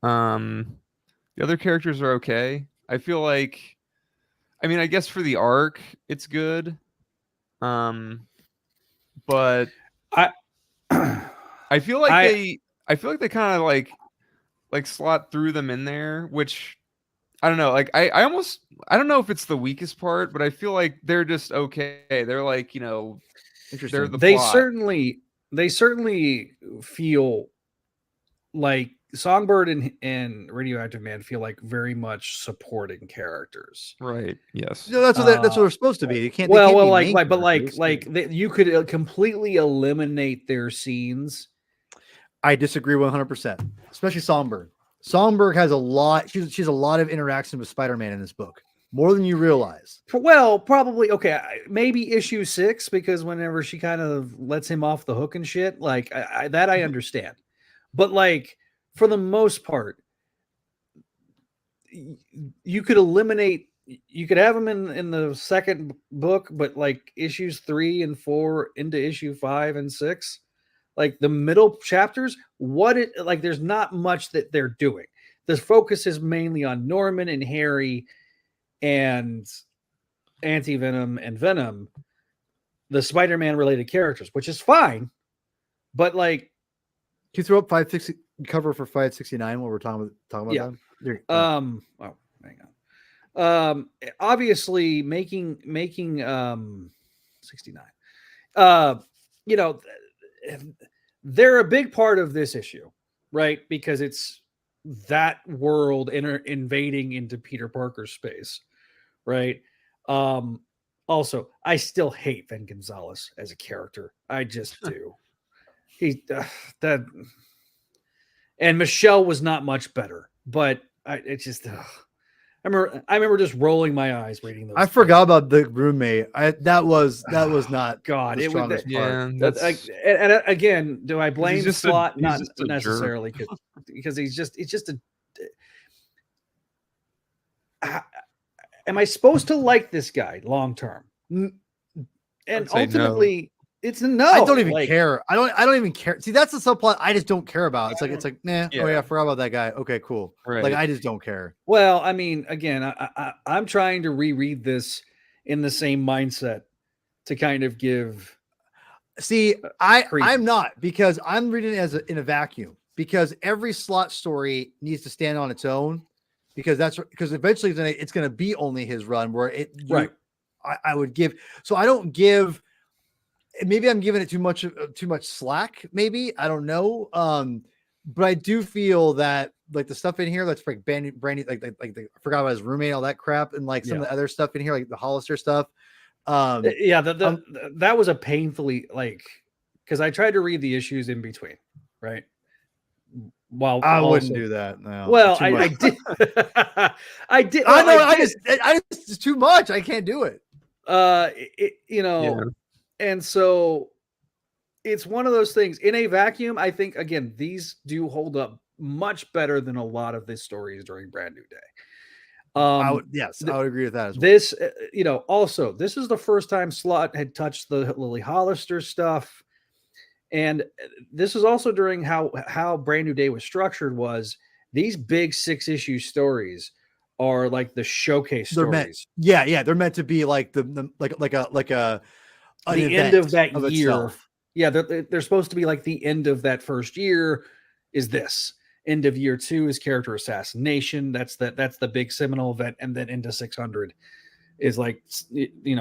The other characters are okay. I feel like, I guess for the arc, it's good. But I feel like they kind of like slot through them in there, which I don't know. Like I don't know if it's the weakest part, but I feel like they're just okay. They're like, Interesting. they're the They plot. certainly feel like Songbird and Radioactive Man feel like very much supporting characters. Right. Yes. No, that's what they're supposed to be. You can't. You could completely eliminate their scenes. I disagree 100%, especially Songbird. Songbird has a lot. She's a lot of interaction with Spider-Man in this book, more than you realize. Well, probably okay. Maybe issue 6, because whenever she kind of lets him off the hook and shit, like that I understand. But like for the most part, you could eliminate. You could have them in the second book, but like issues 3 and 4 into issue 5 and 6. Like the middle chapters, there's not much that they're doing. The focus is mainly on Norman and Harry and Anti-Venom and Venom, the Spider-Man related characters, which is fine. But like, can you throw up 560 cover for 569 while we're talking about yeah. them? Hang on. Obviously making 69. They're a big part of this issue, right? Because it's that world invading into Peter Parker's space, right? Also, I still hate Ben Gonzalez as a character. I just do. And Michelle was not much better, but I I remember just rolling my eyes reading those. I forgot about the roommate. That was not God. the It was strongest part. Yeah, that's and again, do I blame just Slott? he's Not just a jerk. necessarily, because he's just am I supposed to like this guy long term? And I'd say no. ultimately, it's a no. I don't even Like, care. I don't even care. See, that's the subplot I just don't care about. It's like nah. Yeah. Oh yeah, I forgot about that guy. Okay, cool. Right. Like I just don't care. Well, I mean, again, I'm trying to reread this in the same mindset to kind of give. See, I'm credence. not, because I'm reading it in a vacuum, because every Slott story needs to stand on its own, because eventually it's going to be only his run where Right. I would give. So I don't give. Maybe I'm giving it too much slack. Maybe, I don't know. But I do feel that like the stuff in here that's like Brandy, like I forgot about his roommate, all that crap, and like some of the other stuff in here, like the Hollister stuff. Yeah, that was a painfully, like, because I tried to read the issues in between, right? While I wouldn't do that. No. Well, Too I much. did. I did. I know. I it's too much. I can't do it. Yeah. And so it's one of those things in a vacuum. I think, again, these do hold up much better than a lot of the stories during Brand New Day. I would agree with that as well. This, also, this is the first time Slott had touched the Lily Hollister stuff. And this is also during how Brand New Day was structured. Was these big 6-issue stories are like the showcase stories. They're meant to be like the end of that year. Itself. Yeah, they're supposed to be like the end of that first year is this. End of year 2 is character assassination. That's the big seminal event, and then into 600 is like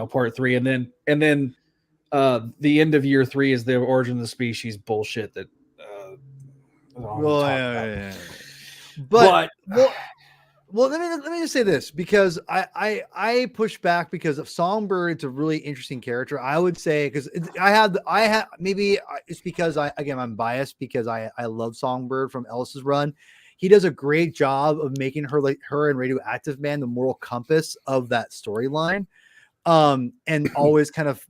part 3, and then the end of year 3 is the origin of the species bullshit that. But well, let me just say this, because I push back because of Songbird. It's a really interesting character, I would say, because I have maybe it's because I'm biased because I love Songbird from Ellis's run. He does a great job of making her and Radioactive Man the moral compass of that storyline. And always kind of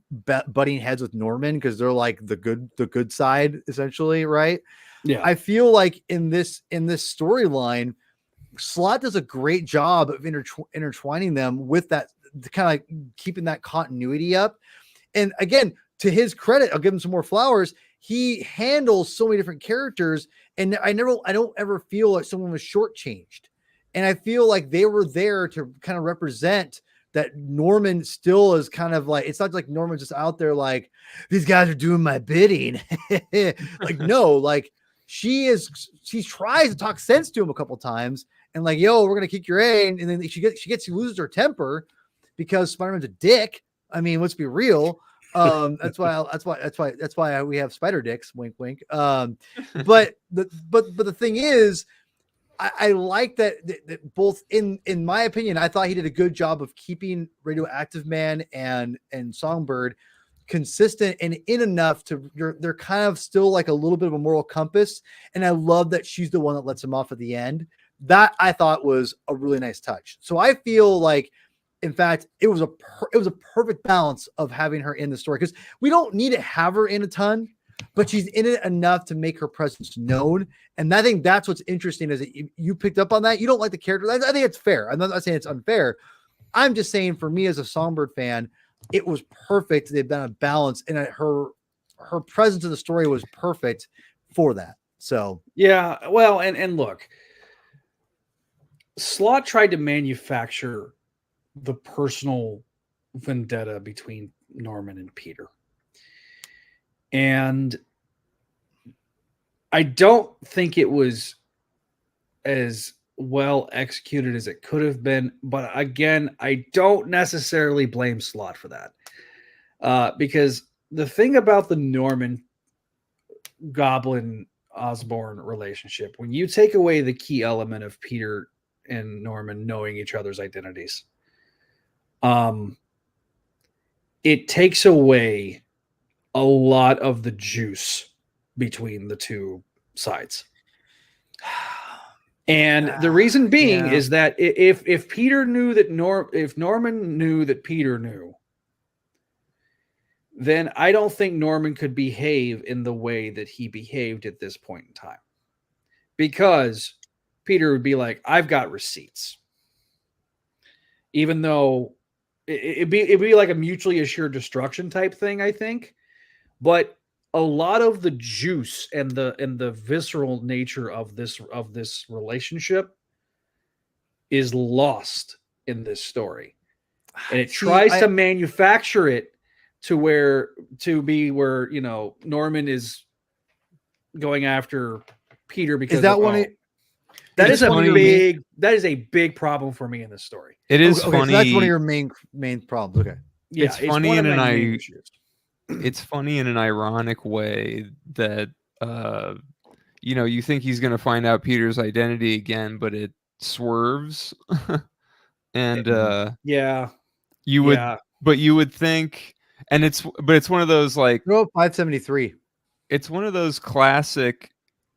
butting heads with Norman because they're like the good side, essentially, right? Yeah. I feel like in this storyline, Slott does a great job of intertwining them with that, kind of like keeping that continuity up. And again, to his credit, I'll give him some more flowers. He handles so many different characters, and I don't ever feel like someone was shortchanged. And I feel like they were there to kind of represent that Norman still is kind of like, it's not like Norman's just out there like, these guys are doing my bidding. Like, no, like she tries to talk sense to him a couple times and like, yo, we're going to kick your A. And then she loses her temper because Spider-Man's a dick. I mean, let's be real. That's why we have spider dicks, wink, wink. But the thing is, I like that both in my opinion, I thought he did a good job of keeping Radioactive Man and Songbird consistent and in enough to they're kind of still like a little bit of a moral compass. And I love that she's the one that lets him off at the end. That I thought was a really nice touch. So I feel like, in fact, it was a perfect balance of having her in the story, because we don't need to have her in a ton, but she's in it enough to make her presence known. And I think that's what's interesting, is that you picked up on that. You don't like the character. I think it's fair. I'm not saying it's unfair. I'm just saying, for me as a Songbird fan, it was perfect. They've done a balance, and her presence in the story was perfect for that. So yeah, well, and look, Slott tried to manufacture the personal vendetta between Norman and Peter. And I don't think it was as well executed as it could have been. But again, I don't necessarily blame Slott for that. Because the thing about the Norman Goblin Osborn relationship, when you take away the key element of Peter and Norman knowing each other's identities, it takes away a lot of the juice between the two sides. And the reason being Yeah. is that if Peter knew that if Norman knew that Peter knew, then I don't think Norman could behave in the way that he behaved at this point in time. Because Peter would be like, I've got receipts. Even though it'd be like a mutually assured destruction type thing, I think. But a lot of the juice and the visceral nature of this relationship is lost in this story. And it tries to manufacture it to be where, you know, Norman is going after Peter because Is that one? That is a big problem for me in this story. It is okay, funny. So that's one of your main problems. Okay. Yeah, it's funny one of in my an main issues. It's funny in an ironic way that you know, you think he's going to find out Peter's identity again, but it swerves. And you would think, and it's one of those like 573. It's one of those classic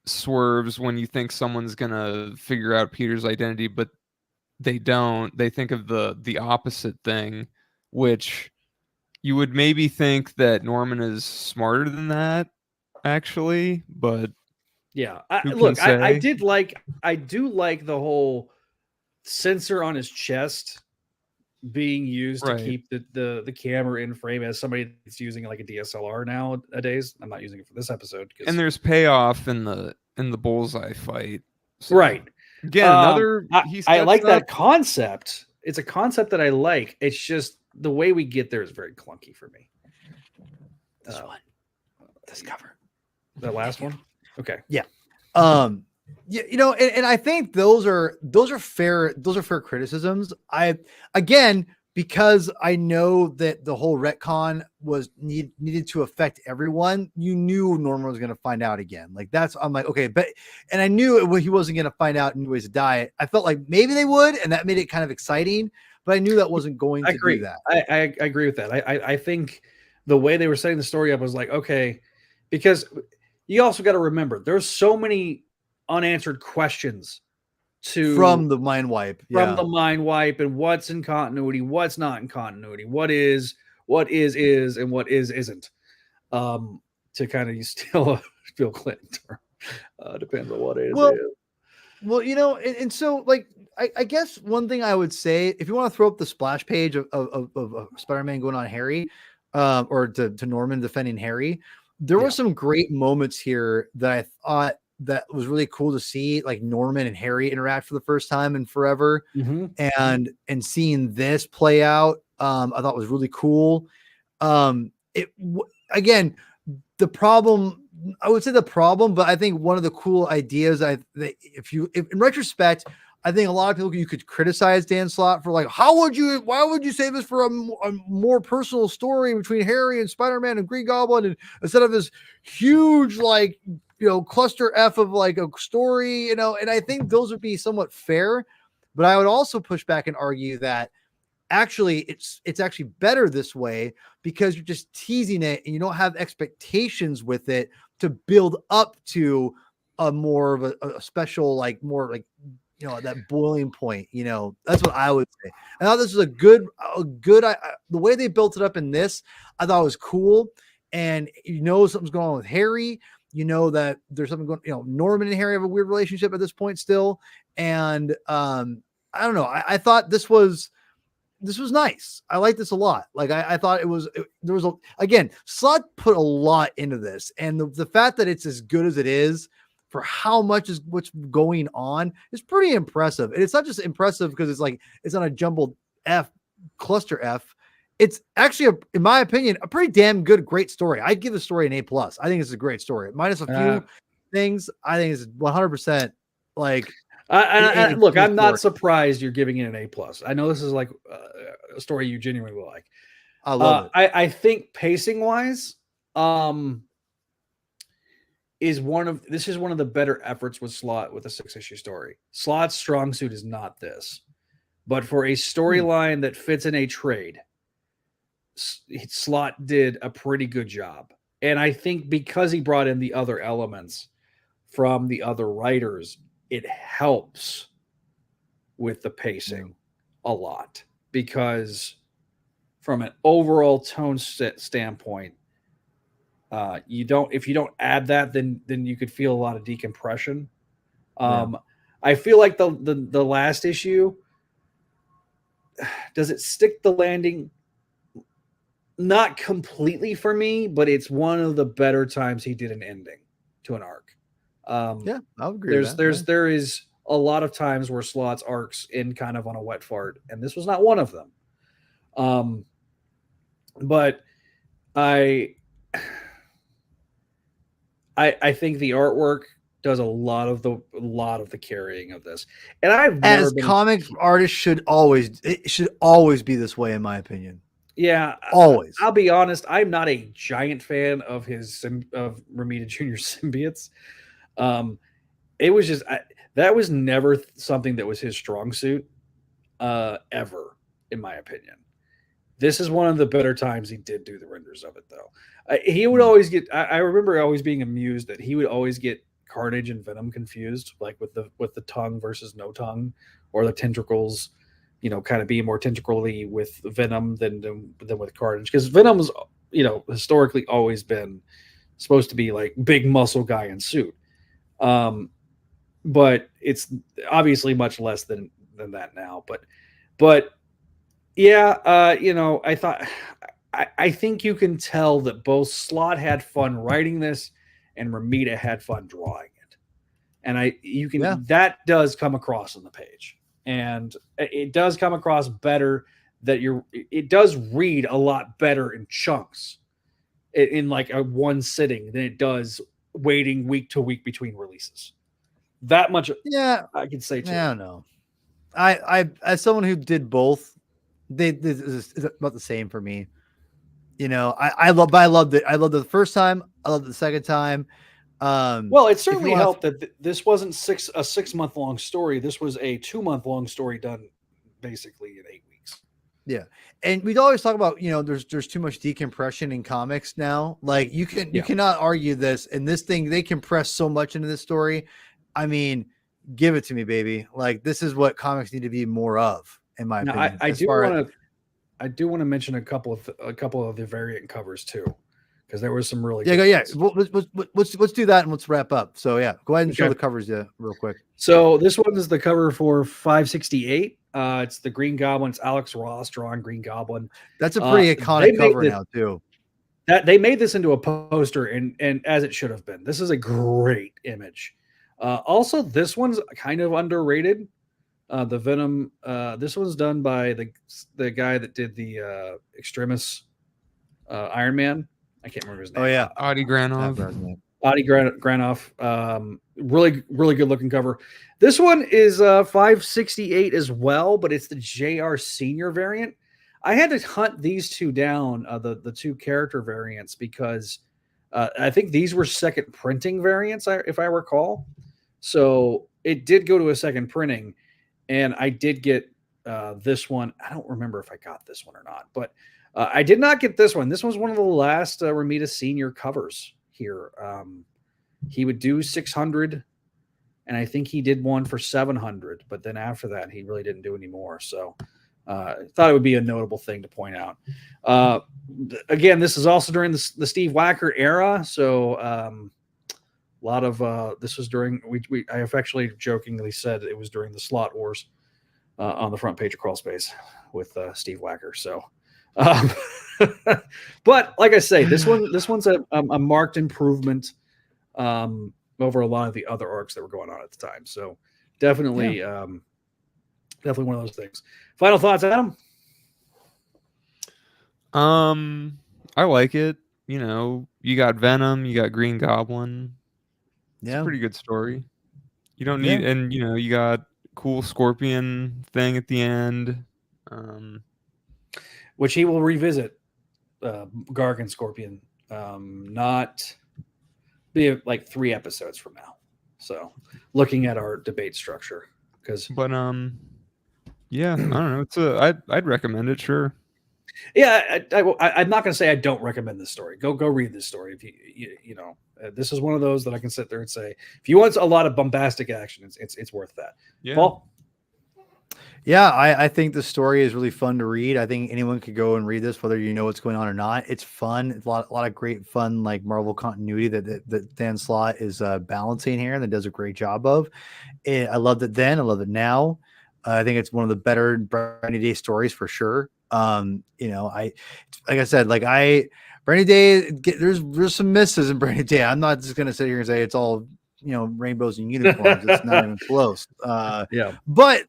swerves when you think someone's gonna figure out Peter's identity, but they don't. They think of the opposite thing, which you would maybe think that Norman is smarter than that, actually, but yeah. I do like the whole sensor on his chest being used to keep the camera in frame as somebody that's using like a DSLR nowadays. I'm not using it for this episode. And there's payoff in the bullseye fight. So, right. Again, another. I like that concept. It's a concept that I like. It's just the way we get there is very clunky for me. This one. This cover. The last one? Okay. Yeah. Yeah, you know, and I think those are fair criticisms. Because I know that the whole retcon was needed to affect everyone. You knew Norman was going to find out again. Like I'm like, okay, and I knew he wasn't going to find out in ways to die. I felt like maybe they would, and that made it kind of exciting. But I knew that wasn't going to do that. I agree with that. I think the way they were setting the story up was like, okay, because you also got to remember there's so many unanswered questions from the mind wipe, and what's in continuity, what's not in continuity, what is, and what isn't. To kind of steal a Bill Clinton term, depends on what is. Well, you know, and so like I guess one thing I would say, if you want to throw up the splash page of Spider-Man going on Harry, or to Norman defending Harry, there were some great moments here that I thought that was really cool to see, like Norman and Harry interact for the first time in forever. And seeing this play out, I thought was really cool. Again, the problem, I would say but I think one of the cool ideas if in retrospect, I think a lot of people, you could criticize Dan Slott for like, why would you say this for a more personal story between Harry and Spider-Man and Green Goblin, and instead of this huge, like, you know, cluster F of like a story, you know, and I think those would be somewhat fair, but I would also push back and argue that actually it's actually better this way, because you're just teasing it and you don't have expectations with it to build up to a more of a special, like more like, you know, that boiling point, you know. That's what I would say. I thought this was the way they built it up in this, I thought was cool. And you know, something's going on with Harry. You know that there's something going, you know, Norman and Harry have a weird relationship at this point still. And I don't know. I thought this was nice. I like this a lot. Like I thought again, Slott put a lot into this, and the fact that it's as good as it is for how much is what's going on is pretty impressive. And it's not just impressive because it's on a jumbled cluster F. It's actually, in my opinion, a pretty damn great story. I'd give the story an A+. I think it's a great story. Minus a few things, I think it's 100% like. Look, I'm not surprised you're giving it an A+. I know this is like a story you genuinely like. I love it. I think pacing wise, this is one of the better efforts with Slott with a 6-issue story. Slott's strong suit is not this, but for a storyline that fits in a trade, Slott did a pretty good job. And I think because he brought in the other elements from the other writers, it helps with the pacing a lot, because from an overall tone standpoint, if you don't add that, then you could feel a lot of decompression. I feel like the last issue, does it stick the landing? Not completely for me, but it's one of the better times he did an ending to an arc. Yeah, I would agree with that. There is a lot of times where Slott's arcs end kind of on a wet fart, and this was not one of them. But I think the artwork does a lot of the carrying of this, and as comic artists should always be this way, in my opinion. Yeah, always. I'll be honest, I'm not a giant fan of of Romita Jr. symbiotes. It was just that was never something that was his strong suit, ever, in my opinion. This is one of the better times he did do the renders of it, though. He would always get. I remember always being amused that he would always get Carnage and Venom confused, like with the tongue versus no tongue, or the tentacles, kind of being more tentacly with Venom than with Carnage, because Venom's historically always been supposed to be like big muscle guy in suit, but it's obviously much less than that now. But yeah, I think you can tell that both Slott had fun writing this and Romita had fun drawing it, and that does come across on the page. And it does come across better it does read a lot better in chunks in like a one sitting than it does waiting week to week between releases. That much, I can say too. I don't know. I as someone who did both, this is about the same for me. I loved it. I loved it the first time. I loved it the second time. Well, it certainly helped that this wasn't a 6 month long story. This was a 2 month long story done basically in 8 weeks. Yeah. And we'd always talk about, there's too much decompression in comics now. Like you cannot argue this, and this thing, they compress so much into this story. I mean, give it to me, baby. Like this is what comics need to be more of, in my opinion. I do want to mention a couple of the variant covers too, because there was some really let's do that and let's wrap up. So go ahead and show the covers real quick. So this one is the cover for 568. It's the Green Goblin. It's Alex Ross drawing Green Goblin. That's a pretty iconic cover now too. That they made this into a poster, and as it should have been. This is a great image. Also, this one's kind of underrated. The Venom. This one's done by the guy that did the Extremis Iron Man. I can't remember his name. Oh yeah, Adi Granov. Adi Granov. Really, really good looking cover. This one is 568 as well, but it's the JR Senior variant. I had to hunt these two down, the two character variants, because I think these were second printing variants, if I recall. So it did go to a second printing, and I did get this one. I don't remember if I got this one or not, but I did not get this one. This was one of the last Romita Senior covers here. He would do 600, and I think he did one for 700, but then after that, he really didn't do any more. So I thought it would be a notable thing to point out. Again, this is also during the Steve Wacker era. So a lot of this was during, I affectionately jokingly said it was during the Slott Wars on the front page of Crawl Space with Steve Wacker. So, but like I say, this one's a marked improvement over a lot of the other arcs that were going on at the time. So definitely, definitely one of those things. Final thoughts, Adam? I like it. You got Venom, you got Green Goblin. It's a pretty good story. You don't need, and you got cool Scorpion thing at the end, which he will revisit. Gargan Scorpion, not be like 3 episodes from now. So, looking at our debate structure, I don't know. I'd recommend it. Sure. Yeah, I'm not going to say I don't recommend this story. Go read this story. If you know, this is one of those that I can sit there and say, if you want a lot of bombastic action, it's worth that. Yeah. Paul? Yeah, I think the story is really fun to read. I think anyone could go and read this, whether you know what's going on or not. It's fun. It's a lot of great fun, like Marvel continuity that Dan Slott is balancing here, and that does a great job of. I loved it then. I love it now. I think it's one of the better Briny Day stories for sure. You know, like I said, Briny Day, there's some misses in Briny Day. I'm not just gonna sit here and say it's all, you know, rainbows and unicorns. It's not even close. Yeah, but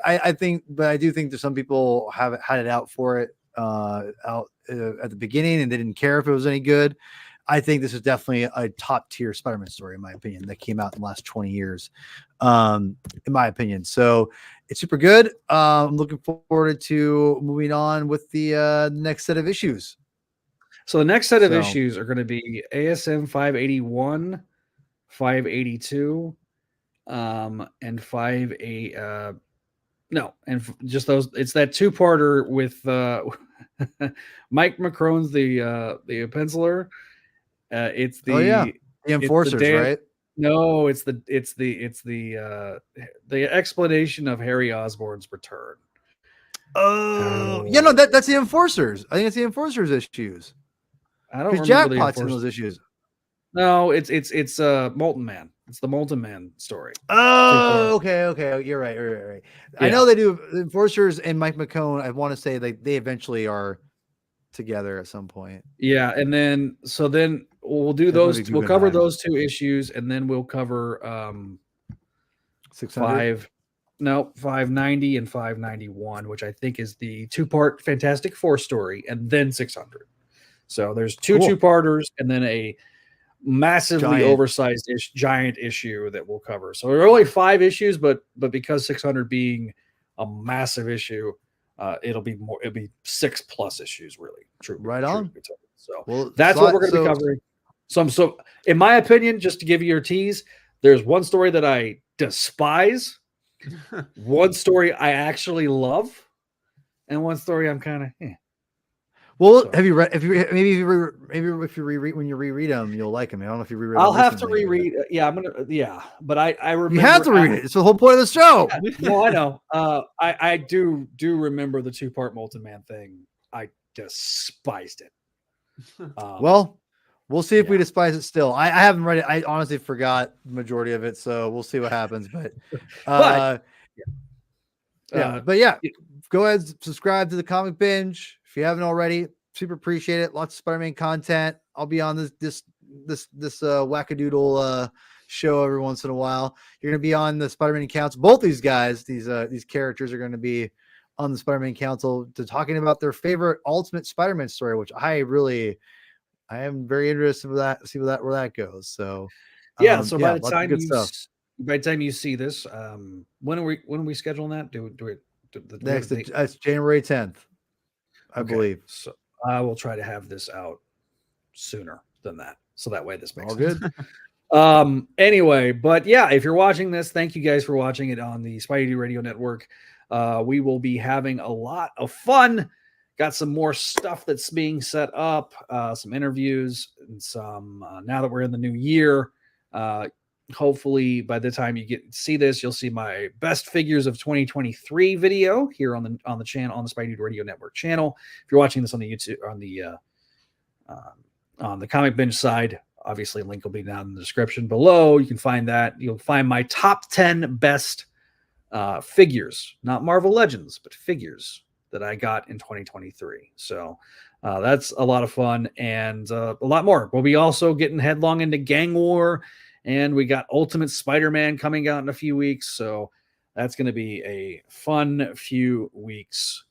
I do think that some people have had it out for it at the beginning and they didn't care if it was any good. I think this is definitely a top tier Spider-Man story, in my opinion, that came out in the last 20 years, in my opinion. So it's super good. I'm looking forward to moving on with the next set of issues. So the next set of issues are going to be ASM 581, 582, and 58. No, and just those. It's that two-parter with Mike McCrone's the penciler. It's the the Enforcers, right? No, it's the explanation of Harry Osborn's return. Oh, yeah, no, that's the Enforcers. I think it's the Enforcers issues. I don't remember Jackpot's in those issues. No, it's Molten Man. It's the Molten Man story. Oh, okay. You're right. Yeah. I know they do. Enforcers and Mike McCone, I want to say they eventually are together at some point. Yeah, and then we'll do those. We'll cover those two issues, and then we'll cover 600. 590 and 591, which I think is the two-part Fantastic Four story, and then 600. So there's two-parters, and then a massively oversized giant issue that we'll cover. So there are only 5 issues, but because 600 being a massive issue, it'll be 6+ issues, really. True. Right on. So that's what we're going to be covering. So in my opinion, just to give you your tease, there's one story that I despise, one story I actually love, and one story I'm kind of Well, have you read? If you reread when you reread them, you'll like them. I don't know if you reread. I'll have to reread. Yeah, I'm gonna. Yeah, but I remember. You have to read it. It's the whole point of the show. Yeah, no, I know. I do remember the two-part Molten Man thing. I despised it. Well, we'll see if we despise it still. I haven't read it. I honestly forgot the majority of it, so we'll see what happens. But, go ahead and subscribe to the Comic Binge if you haven't already. Super appreciate it. Lots of Spider-Man content. I'll be on this wackadoodle show every once in a while. You're gonna be on the Spider-Man Council. Both these guys, these characters are gonna be on the Spider-Man Council to talking about their favorite Ultimate Spider-Man story, which I am very interested in that. See where that goes. So by the time you see this, when are we scheduling that? Do it next? It's January 10th, I believe. So I will try to have this out sooner than that, so that way this makes all sense. Good. Anyway, but yeah, if you're watching this, thank you guys for watching it on the Spideydude Radio Network. We will be having a lot of fun. Got some more stuff that's being set up, some interviews, and some now that we're in the new year. Hopefully, by the time you see this, you'll see my best figures of 2023 video here on the channel, on the Spideydude Radio Network channel. If you're watching this on the YouTube, on the Comic Binge side, obviously link will be down in the description below. You can find that. You'll find my top 10 best figures, not Marvel Legends, but figures that I got in 2023. So that's a lot of fun and a lot more. We'll be also getting headlong into Gang War, and we got Ultimate Spider-Man coming out in a few weeks. So that's going to be a fun few weeks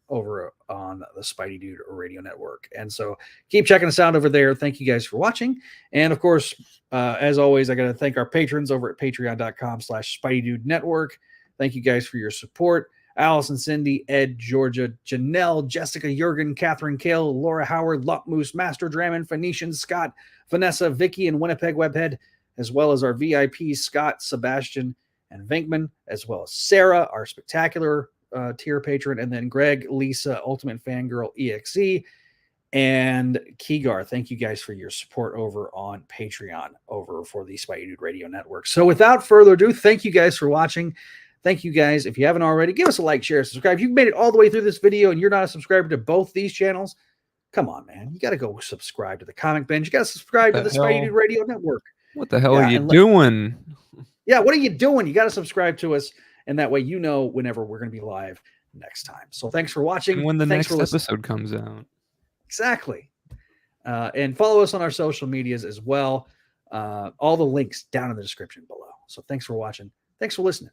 over on the Spideydude Radio Network. And so keep checking us out over there. Thank you guys for watching. And of course, as always, I got to thank our patrons over at patreon.com/Spideydude Network. Thank you guys for your support. Allison, Cindy, Ed, Georgia, Janelle, Jessica, Jurgen, Catherine, Kale, Laura Howard, Lumpmoose, Master Drammon, Phoenician, Scott, Vanessa, Vicky, and Winnipeg Webhead, as well as our VIPs, Scott, Sebastian, and Vinkman, as well as Sarah, our spectacular tier patron, and then Greg, Lisa, Ultimate Fangirl, EXE, and Keegar. Thank you guys for your support over on Patreon over for the Spideydude Radio Network. So without further ado, thank you guys for watching. Thank you guys. If you haven't already, give us a like, share, subscribe. If you've made it all the way through this video and you're not a subscriber to both these channels, come on, man. You got to go subscribe to the Comic Binge. You got to subscribe to the Spideydude Radio Network. What the hell are you doing? Yeah, what are you doing? You got to subscribe to us, and that way you know whenever we're going to be live next time. So thanks for watching. And when the Thanks next episode comes out. Exactly. And follow us on our social medias as well. All the links down in the description below. So thanks for watching. Thanks for listening.